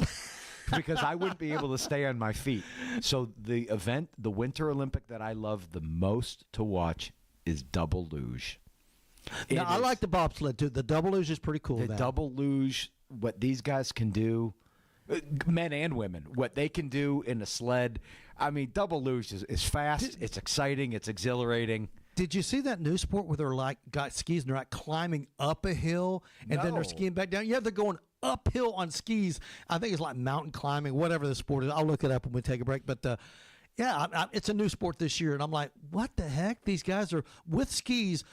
Because I wouldn't be able to stay on my feet. So the Winter Olympic that I love the most to watch is double luge. Now, I like the bobsled, too. The double luge is pretty cool. The double luge, what these guys can do, men and women, what they can do in a sled. I mean, double luge is fast, it's exciting, it's exhilarating. Did you see that new sport where they're got skis and they're coming up a hill and then they're skiing back down? Yeah, they're going uphill on skis. I think it's like mountain climbing, whatever the sport is. I'll look it up when we take a break. But it's a new sport this year, and I'm like, what the heck? These guys are with skis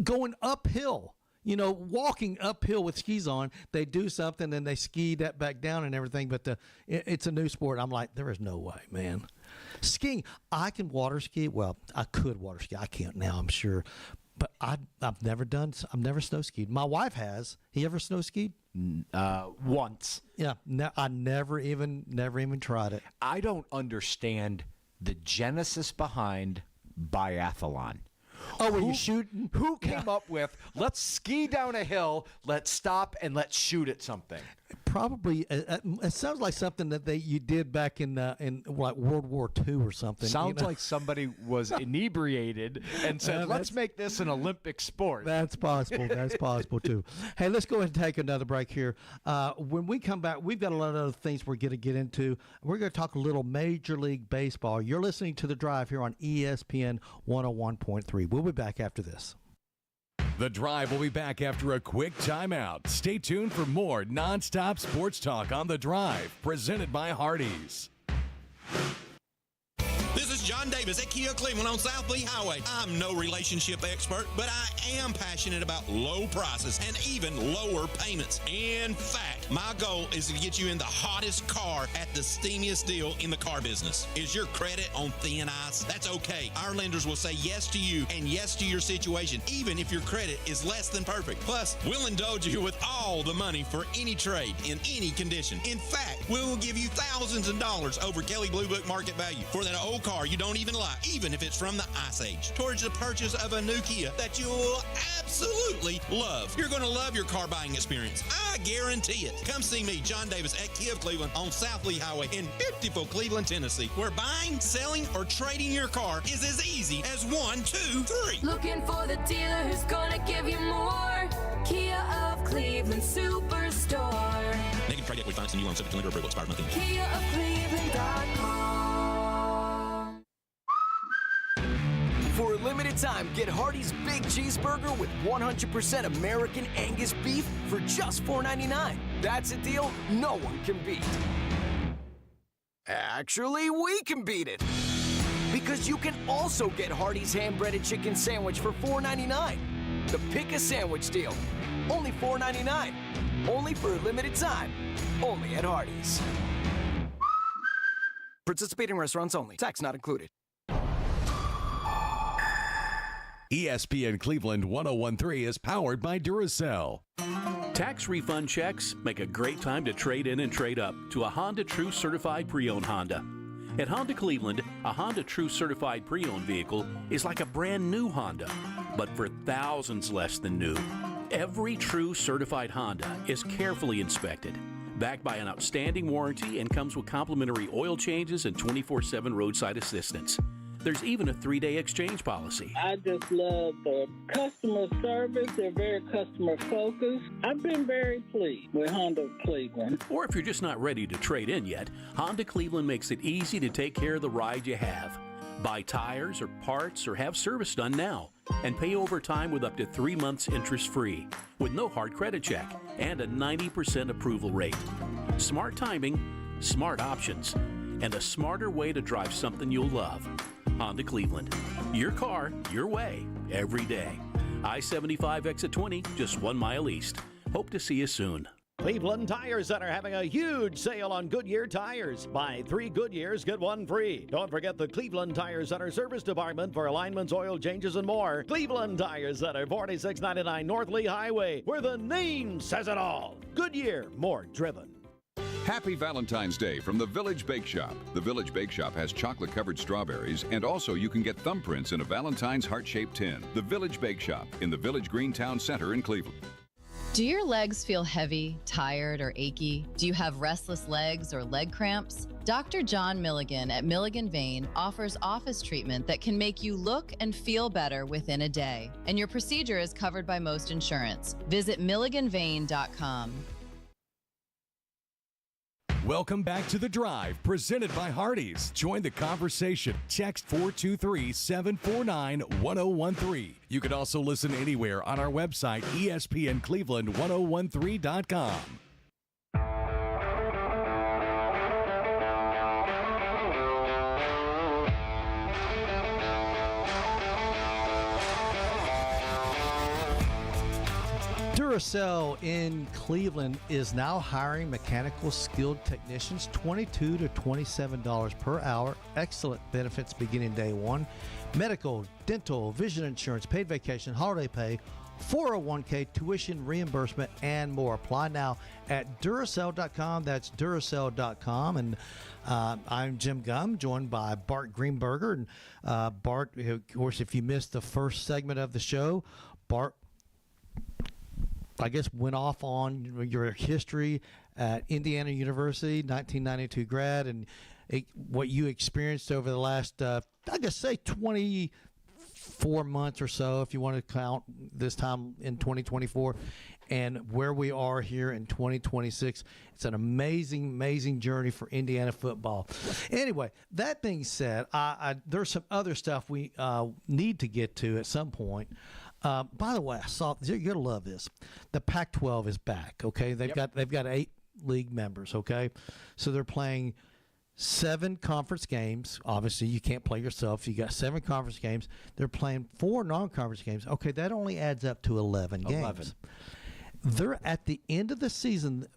going uphill. Walking uphill with skis on, they do something and they ski that back down and everything. But it's a new sport. I'm like, there is no way, man. Skiing, I can water ski. Well, I could water ski. I can't now, I'm sure. But I've never snow skied. My wife has. He ever snow skied? Once. Yeah, I never even tried it. I don't understand the genesis behind biathlon. Oh, were you shooting? Who came up with, let's ski down a hill, let's stop, and let's shoot at something? Probably, it sounds like something that you did back in World War II or something. Sounds like somebody was inebriated and said, let's make this an Olympic sport. That's possible. That's possible, too. Hey, let's go ahead and take another break here. When we come back, we've got a lot of other things we're going to get into. We're going to talk a little Major League Baseball. You're listening to The Drive here on ESPN 101.3. We'll be back after this. The Drive will be back after a quick timeout. Stay tuned for more nonstop sports talk on The Drive, presented by Hardees. This is John Davis at Kia Cleveland on South Lee Highway. I'm no relationship expert, but I am passionate about low prices and even lower payments. In fact, my goal is to get you in the hottest car at the steamiest deal in the car business. Is your credit on thin ice? That's okay. Our lenders will say yes to you and yes to your situation, even if your credit is less than perfect. Plus, we'll indulge you with all the money for any trade in any condition. In fact, we will give you thousands of dollars over Kelley Blue Book market value for that old car you don't even like, even if it's from the Ice Age, towards the purchase of a new Kia that you'll absolutely love. You're going to love your car buying experience. I guarantee it. Come see me, John Davis, at Kia of Cleveland on South Lee Highway in beautiful Cleveland, Tennessee, where buying, selling, or trading your car is as easy as 1, 2, 3. Looking for the dealer who's gonna give you more. Kia of Cleveland Superstore. Negative trade equity finance and new loan subject to lender approval. Expired month end. KiaofCleveland.com. For a limited time, get Hardee's Big Cheeseburger with 100% American Angus beef for just $4.99. That's a deal no one can beat. Actually, we can beat it. Because Because you can also get Hardee's hand-breaded chicken sandwich for $4.99. The Pick a Sandwich deal. Only $4.99. Only for a limited time. Only at Hardee's. Participating restaurants only. Tax not included. ESPN Cleveland 101.3 is powered by Duracell. Tax refund checks make a great time to trade in and trade up to a Honda True Certified Pre-Owned Honda. At Honda Cleveland, a Honda True Certified Pre-Owned vehicle is like a brand new Honda, but for thousands less than new. Every true certified Honda is carefully inspected, backed by an outstanding warranty, and comes with complimentary oil changes and 24/7 roadside assistance. There's even a 3-day exchange policy. I just love the customer service. They're very customer focused. I've been very pleased with Honda of Cleveland. Or if you're just not ready to trade in yet, Honda Cleveland makes it easy to take care of the ride you have. Buy tires or parts or have service done now and pay over time with up to 3 months interest-free with no hard credit check and a 90% approval rate. Smart timing, smart options, and a smarter way to drive something you'll love. Honda Cleveland. Your car, your way, every day. I-75 exit 20, just 1 mile east. Hope to see you soon. Cleveland Tire Center having a huge sale on Goodyear tires. Buy 3 Goodyears, get 1 free. Don't forget the Cleveland Tire Center service department for alignments, oil changes, and more. Cleveland Tire Center, 4699 North Lee Highway, where the name says it all. Goodyear, more driven. Happy Valentine's Day from the Village Bake Shop. The Village Bake Shop has chocolate-covered strawberries, and also you can get thumbprints in a Valentine's heart-shaped tin. The Village Bake Shop in the Village Greentown Center in Cleveland. Do your legs feel heavy, tired, or achy? Do you have restless legs or leg cramps? Dr. John Milligan at Milligan Vein offers office treatment that can make you look and feel better within a day. And your procedure is covered by most insurance. Visit milliganvein.com. Welcome back to The Drive, presented by Hardees. Join the conversation. Text 423-749-1013. You can also listen anywhere on our website, ESPNCleveland1013.com. Duracell in Cleveland is now hiring mechanical skilled technicians, $22 to $27 per hour. Excellent benefits beginning day one. Medical, dental, vision insurance, paid vacation, holiday pay, 401k, tuition reimbursement, and more. Apply now at Duracell.com. That's Duracell.com. And I'm Jim Gum, joined by Bart Greenberger. And Bart, of course, if you missed the first segment of the show, Bart, I guess, went off on your history at Indiana University, 1992 grad, and what you experienced over the last, I guess, say 24 months or so, if you want to count this time in 2024, and where we are here in 2026. It's an amazing, amazing journey for Indiana football. Anyway, that being said, there's some other stuff we need to get to at some point. By the way, I saw, you're gonna love this. The Pac-12 is back. Okay, they've got 8 league members. Okay, so they're playing 7 conference games. Obviously, you can't play yourself. You got 7 conference games. They're playing 4 non-conference games. Okay, that only adds up to 11 games. They're at the end of the season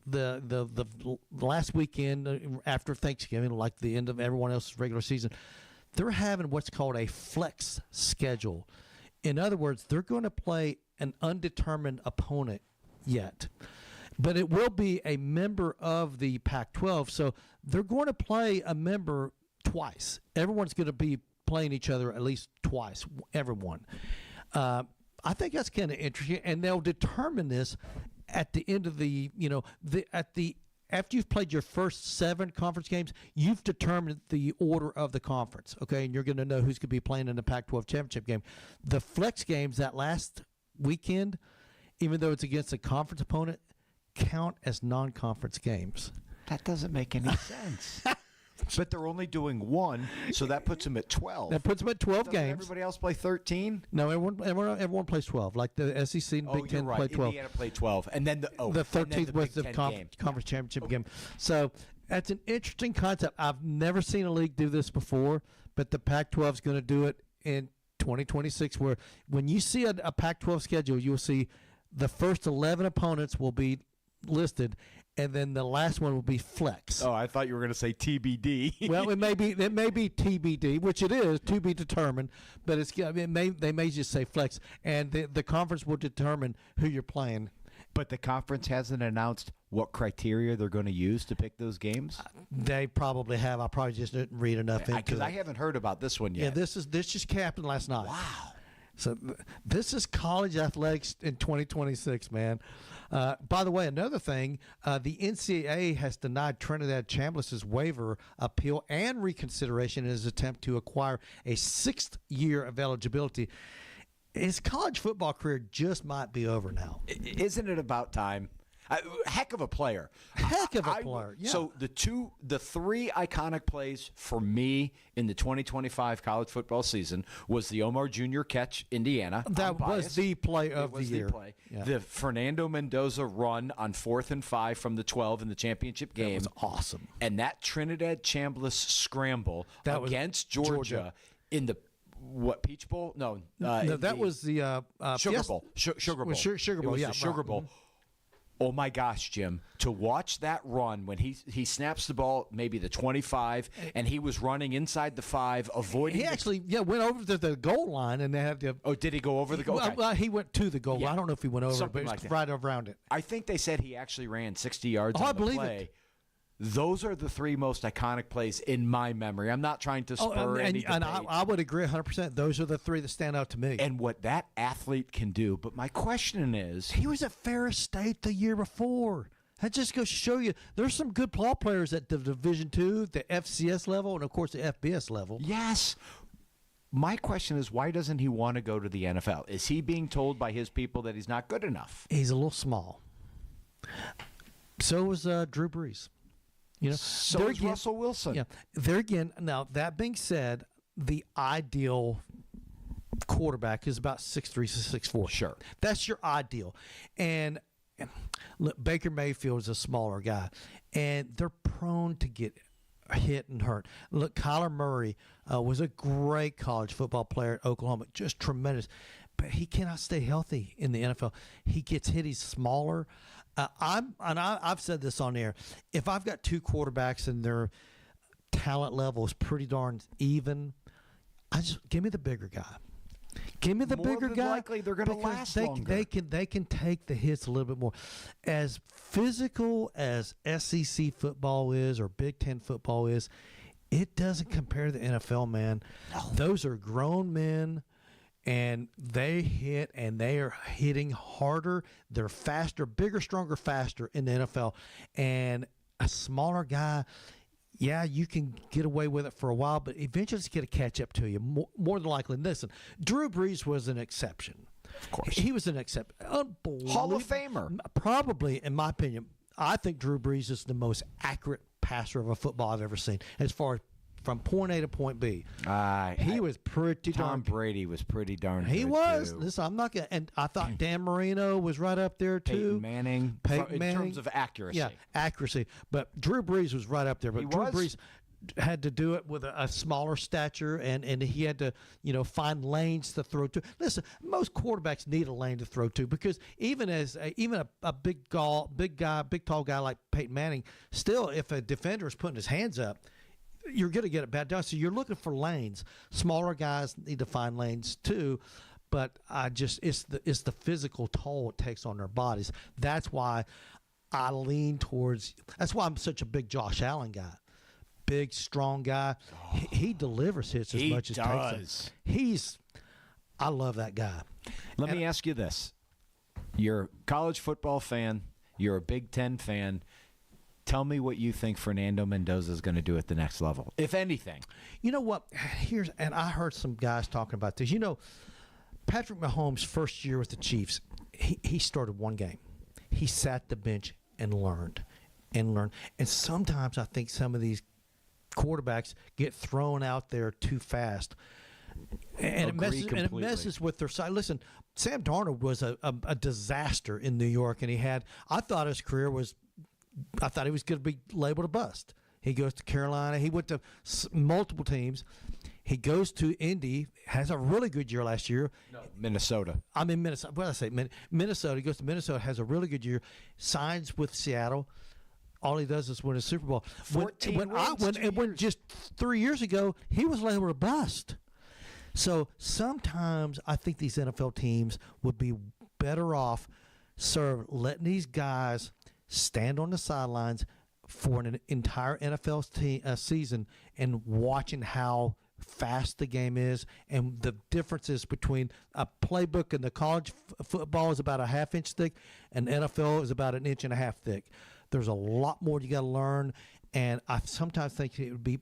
the last weekend after Thanksgiving, like the end of everyone else's regular season. They're having what's called a flex schedule. In other words, they're going to play an undetermined opponent yet, but it will be a member of the Pac-12. So they're going to play a member twice. Everyone's going to be playing each other at least twice, everyone. I think that's kind of interesting, and they'll determine this at the end of after you've played your first 7 conference games, you've determined the order of the conference, okay? And you're going to know who's going to be playing in the Pac-12 championship game. The flex games that last weekend, even though it's against a conference opponent, count as non-conference games. That doesn't make any sense. But they're only doing 1, so that puts them at 12. That puts them at 12 games. Everybody else play 13? No, everyone plays 12. Like the SEC and Big Ten play 12. Indiana played 12, and then the 13th was the conference championship game. So that's an interesting concept. I've never seen a league do this before, but the Pac-12 is going to do it in 2026, where when you see a Pac-12 schedule, you'll see the first 11 opponents will be listed, and then the last one will be flex. Oh, I thought you were going to say TBD. Well, it may be TBD, which it is, to be determined, but they may just say flex, and the conference will determine who you're playing. But the conference hasn't announced what criteria they're going to use to pick those games? They probably have. I probably just didn't read enough into it. Because I haven't heard about this one yet. Yeah, this just happened last night. Wow. So this is college athletics in 2026, man. By the way, another thing, the NCAA has denied Trinidad Chambliss' waiver appeal and reconsideration in his attempt to acquire a 6th year of eligibility. His college football career just might be over now. Isn't it about time? Heck of a player. Yeah. So the three iconic plays for me in the 2025 college football season was the Omar Jr. catch, Indiana. That was the play of the year. Yeah. The Fernando Mendoza run on 4th and 5 from the 12 in the championship game. That was awesome. And that Trinidad Chambliss scramble against Georgia in the Peach Bowl? No, that was the Sugar Bowl. Sugar Bowl. Sugar Bowl. The Sugar Bowl. Mm-hmm. Oh my gosh, Jim! To watch that run when he snaps the ball, maybe the 25, and he was running inside the 5, avoiding. He actually went over to the goal line, and they had to. Oh, did he go over the goal? Well, he went to the goal. Yeah. I don't know if he went over, Something but like it's that. right around it. I think they said he actually ran 60 yards. I on the believe play. it. Those are the three most iconic plays in my memory. I'm not trying to spur any debate. And I would agree 100%. Those are the three that stand out to me. And what that athlete can do. But my question is, he was at Ferris State the year before. That just goes to show you there's some good ball players at the Division II, the FCS level, and, of course, the FBS level. Yes. My question is, why doesn't he want to go to the NFL? Is he being told by his people that he's not good enough? He's a little small. So was Drew Brees. So is Russell Wilson. Yeah. There again, now, that being said, the ideal quarterback is about 6'3", 6'4". Sure. That's your ideal. And look, Baker Mayfield is a smaller guy, and they're prone to get hit and hurt. Look, Kyler Murray was a great college football player at Oklahoma, just tremendous, but he cannot stay healthy in the NFL. He gets hit. He's smaller. I've said this on air. If I've got two quarterbacks and their talent level is pretty darn even, give me the bigger guy. Give me the bigger guy. Likely they're going to last longer. They can take the hits a little bit more. As physical as SEC football is or Big Ten football is, it doesn't compare to the NFL, man. No. Those are grown men, and they hit, and they are hitting harder. They're faster, bigger, stronger, faster in the NFL. And a smaller guy, yeah, you can get away with it for a while, but eventually it's going to catch up to you, more than likely. Listen, Drew Brees was an exception. Of course. He was an exception. Unbelievable. Hall of Famer. Probably, in my opinion, I think Drew Brees is the most accurate passer of a football I've ever seen as far as from point A to point B. He was pretty darn Tom Brady was pretty darn good. He was. Too. Listen, I'm not going to. And I thought Dan Marino was right up there, too. Peyton Manning. In terms of accuracy. Yeah, accuracy. But Drew Brees was right up there. But Drew Brees had to do it with a smaller stature, and he had to, find lanes to throw to. Listen, most quarterbacks need a lane to throw to because even a big tall guy like Peyton Manning, still, if a defender is putting his hands up, you're going to get it bad done. So you're looking for lanes. Smaller guys need to find lanes too, but it's the physical toll it takes on their bodies. That's why I lean towards. That's why I'm such a big Josh Allen guy. Big, strong guy. He delivers hits as much as takes them. I love that guy. Let me ask you this: you're a college football fan. You're a Big Ten fan. Tell me what you think Fernando Mendoza is going to do at the next level, if anything. You know what? And I heard some guys talking about this. Patrick Mahomes' first year with the Chiefs, he started one game. He sat the bench and learned. And sometimes I think some of these quarterbacks get thrown out there too fast. And it messes with their side. Listen, Sam Darnold was a disaster in New York, and I thought his career was – I thought he was going to be labeled a bust. He goes to Carolina. He went to multiple teams. He goes to Indy, has a really good year last year. No, Minnesota. I'm in Minnesota. What did I say? Minnesota. He goes to Minnesota, has a really good year, signs with Seattle. All he does is win a Super Bowl. 14 wins, when just 3 years ago, he was labeled a bust. So sometimes I think these NFL teams would be better off letting these guys stand on the sidelines for an entire NFL season and watching how fast the game is and the differences between a playbook in the college football is about a half-inch thick and NFL is about 1.5 inches thick. There's a lot more you got to learn, and I sometimes think it would be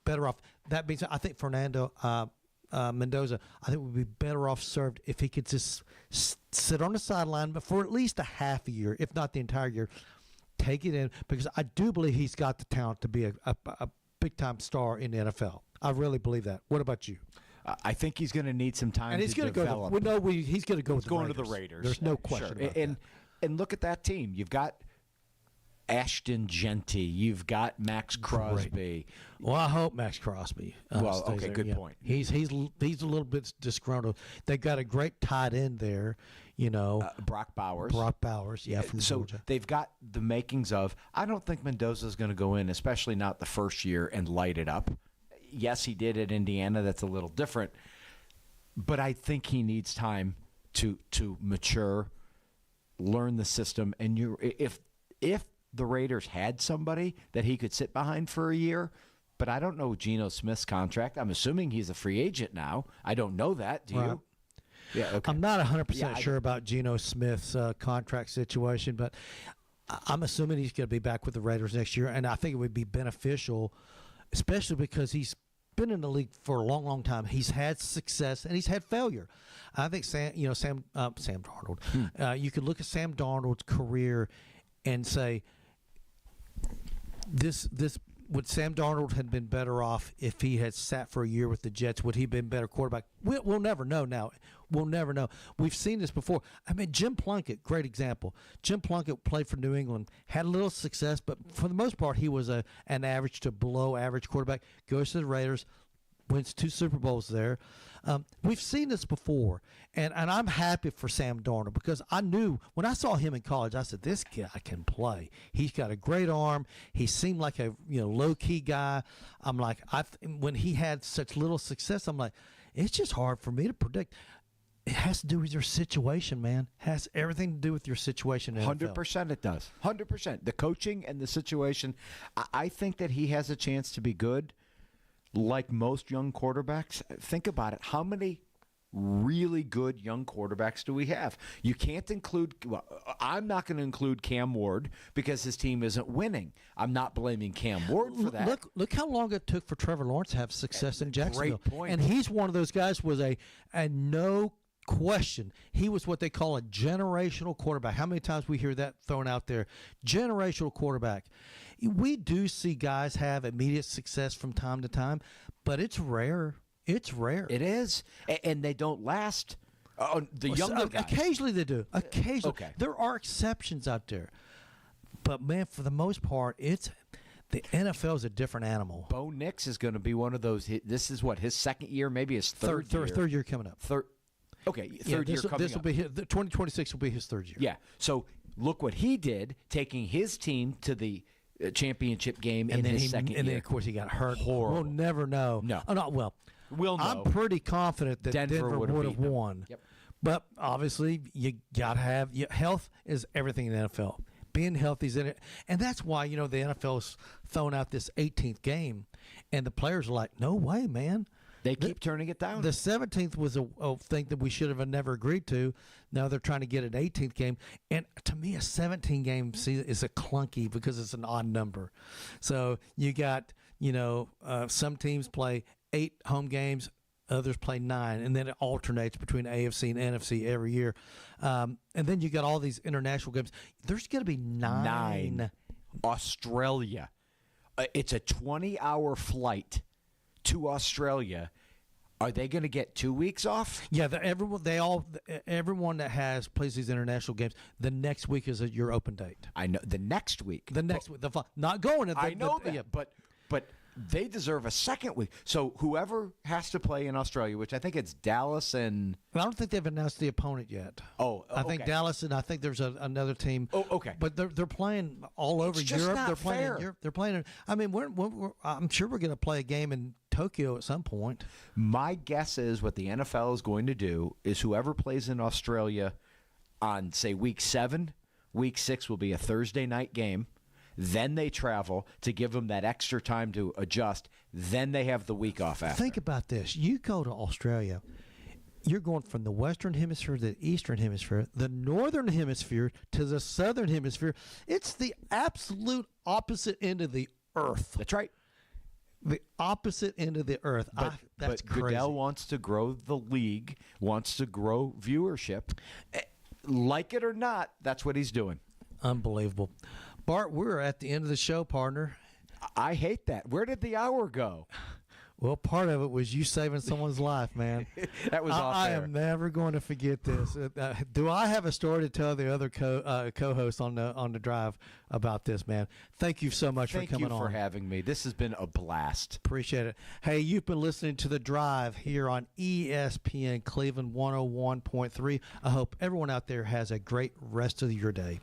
better off. That being said, I think Fernando Mendoza, I think would be better off served if he could just sit on the sideline, but for at least a half a year, if not the entire year, take it in, because I do believe he's got the talent to be a big-time star in the NFL. I really believe that. What about you? I think he's going to need some time and he's to develop. He's going to go with going to the Raiders. There's no question about that. And look at that team. You've got Ashton Genty. You've got Max Crosby. Great. Well, I hope Max Crosby. Okay, there. good point. He's a little bit disgruntled. They got a great tight end there. Brock Bowers. From Georgia. They've got the makings of. I don't think Mendoza's going to go in, especially not the first year, and light it up. Yes, he did at Indiana. That's a little different, but I think he needs time to mature, learn the system, and if the Raiders had somebody that he could sit behind for a year, but I don't know Geno Smith's contract. I'm assuming he's a free agent now. I don't know that. Do you? Yeah, okay. I'm not 100% sure about Geno Smith's contract situation, but I'm assuming he's going to be back with the Raiders next year, and I think it would be beneficial, especially because he's been in the league for a long, long time. He's had success and he's had failure. I think Sam Darnold. You could look at Sam Darnold's career and say, this would Sam Darnold have been better off if he had sat for a year with the Jets? Would he have been a better quarterback? We'll never know now. We'll never know. We've seen this before. I mean, Jim Plunkett, great example. Jim Plunkett played for New England, had a little success, but for the most part, he was an average to below average quarterback. Goes to the Raiders, wins 2 Super Bowls there. We've seen this before, and I'm happy for Sam Darnold because I knew when I saw him in college, I said, this guy can play. He's got a great arm. He seemed like a low-key guy. I'm like, when he had such little success, I'm like, it's just hard for me to predict. It has to do with your situation, man. It has everything to do with your situation. 100% it does. 100%. The coaching and the situation. I think that he has a chance to be good. Like most young quarterbacks, think about it. How many really good young quarterbacks do we have? You can't include I'm not going to include Cam Ward because his team isn't winning. I'm not blaming Cam Ward for that. Look how long it took for Trevor Lawrence to have success in Jacksonville. Great point. And he's one of those guys with a no question. He was what they call a generational quarterback. How many times we hear that thrown out there? Generational quarterback. We do see guys have immediate success from time to time, but it's rare. It's rare. It is, and they don't last. The younger guys. Occasionally they do. Occasionally. Okay. There are exceptions out there. But, man, for the most part, the NFL is a different animal. Bo Nix is going to be one of those. This is what, his second year, maybe his third year? Third year coming up. Third year coming up. This will be 2026 will be his third year. Yeah. So look what he did, taking his team to the championship game in his second year. And then, of course, he got hurt. Horrible. We'll never know. No. Oh, no, well, we'll know. I'm pretty confident that Denver would have won. Yep. But obviously, you got to have health is everything in the NFL. Being healthy is in it. And that's why, the NFL's throwing out this 18th game. And the players are like, no way, man. They keep turning it down. The 17th was a thing that we should have never agreed to. Now they're trying to get an 18th game. And to me, a 17-game season is a clunky because it's an odd number. So you got, some teams play 8 home games, others play 9, and then it alternates between AFC and NFC every year. And then you got all these international games. There's going to be 9. Australia. It's a 20-hour flight to Australia. Are they going to get 2 weeks off? Yeah, everyone that plays these international games, the next week is your open date. I know the next week. Not going. I know that, but they deserve a second week. So whoever has to play in Australia, which I think it's Dallas and I don't think they've announced the opponent yet. I think okay. Dallas, and I think there's another team. Oh, okay. But they're playing all over It's just Europe. not They're playing fair. in Europe. They're playing. I mean, I'm sure we're going to play a game in Tokyo at some point. My guess is what the NFL is going to do is whoever plays in Australia on, say, week 7, week 6 will be a Thursday night game. Then they travel to give them that extra time to adjust. Then they have the week off after. Think about this. You go to Australia, you're going from the Western Hemisphere to the Eastern Hemisphere, the Northern Hemisphere to the Southern Hemisphere. It's the absolute opposite end of the earth. That's right. The opposite end of the earth. That's but crazy. Goodell wants to grow the league, wants to grow viewership. Like it or not, that's what he's doing. Unbelievable. Bart, we're at the end of the show, partner. I hate that. Where did the hour go? Well, part of it was you saving someone's life, man. That was off I air. am never going to forget this. Do I have a story to tell the other co-hosts on the drive about this, man? Thank you so much for coming on. Thank you for having me. This has been a blast. Appreciate it. Hey, you've been listening to The Drive here on ESPN Cleveland 101.3. I hope everyone out there has a great rest of your day.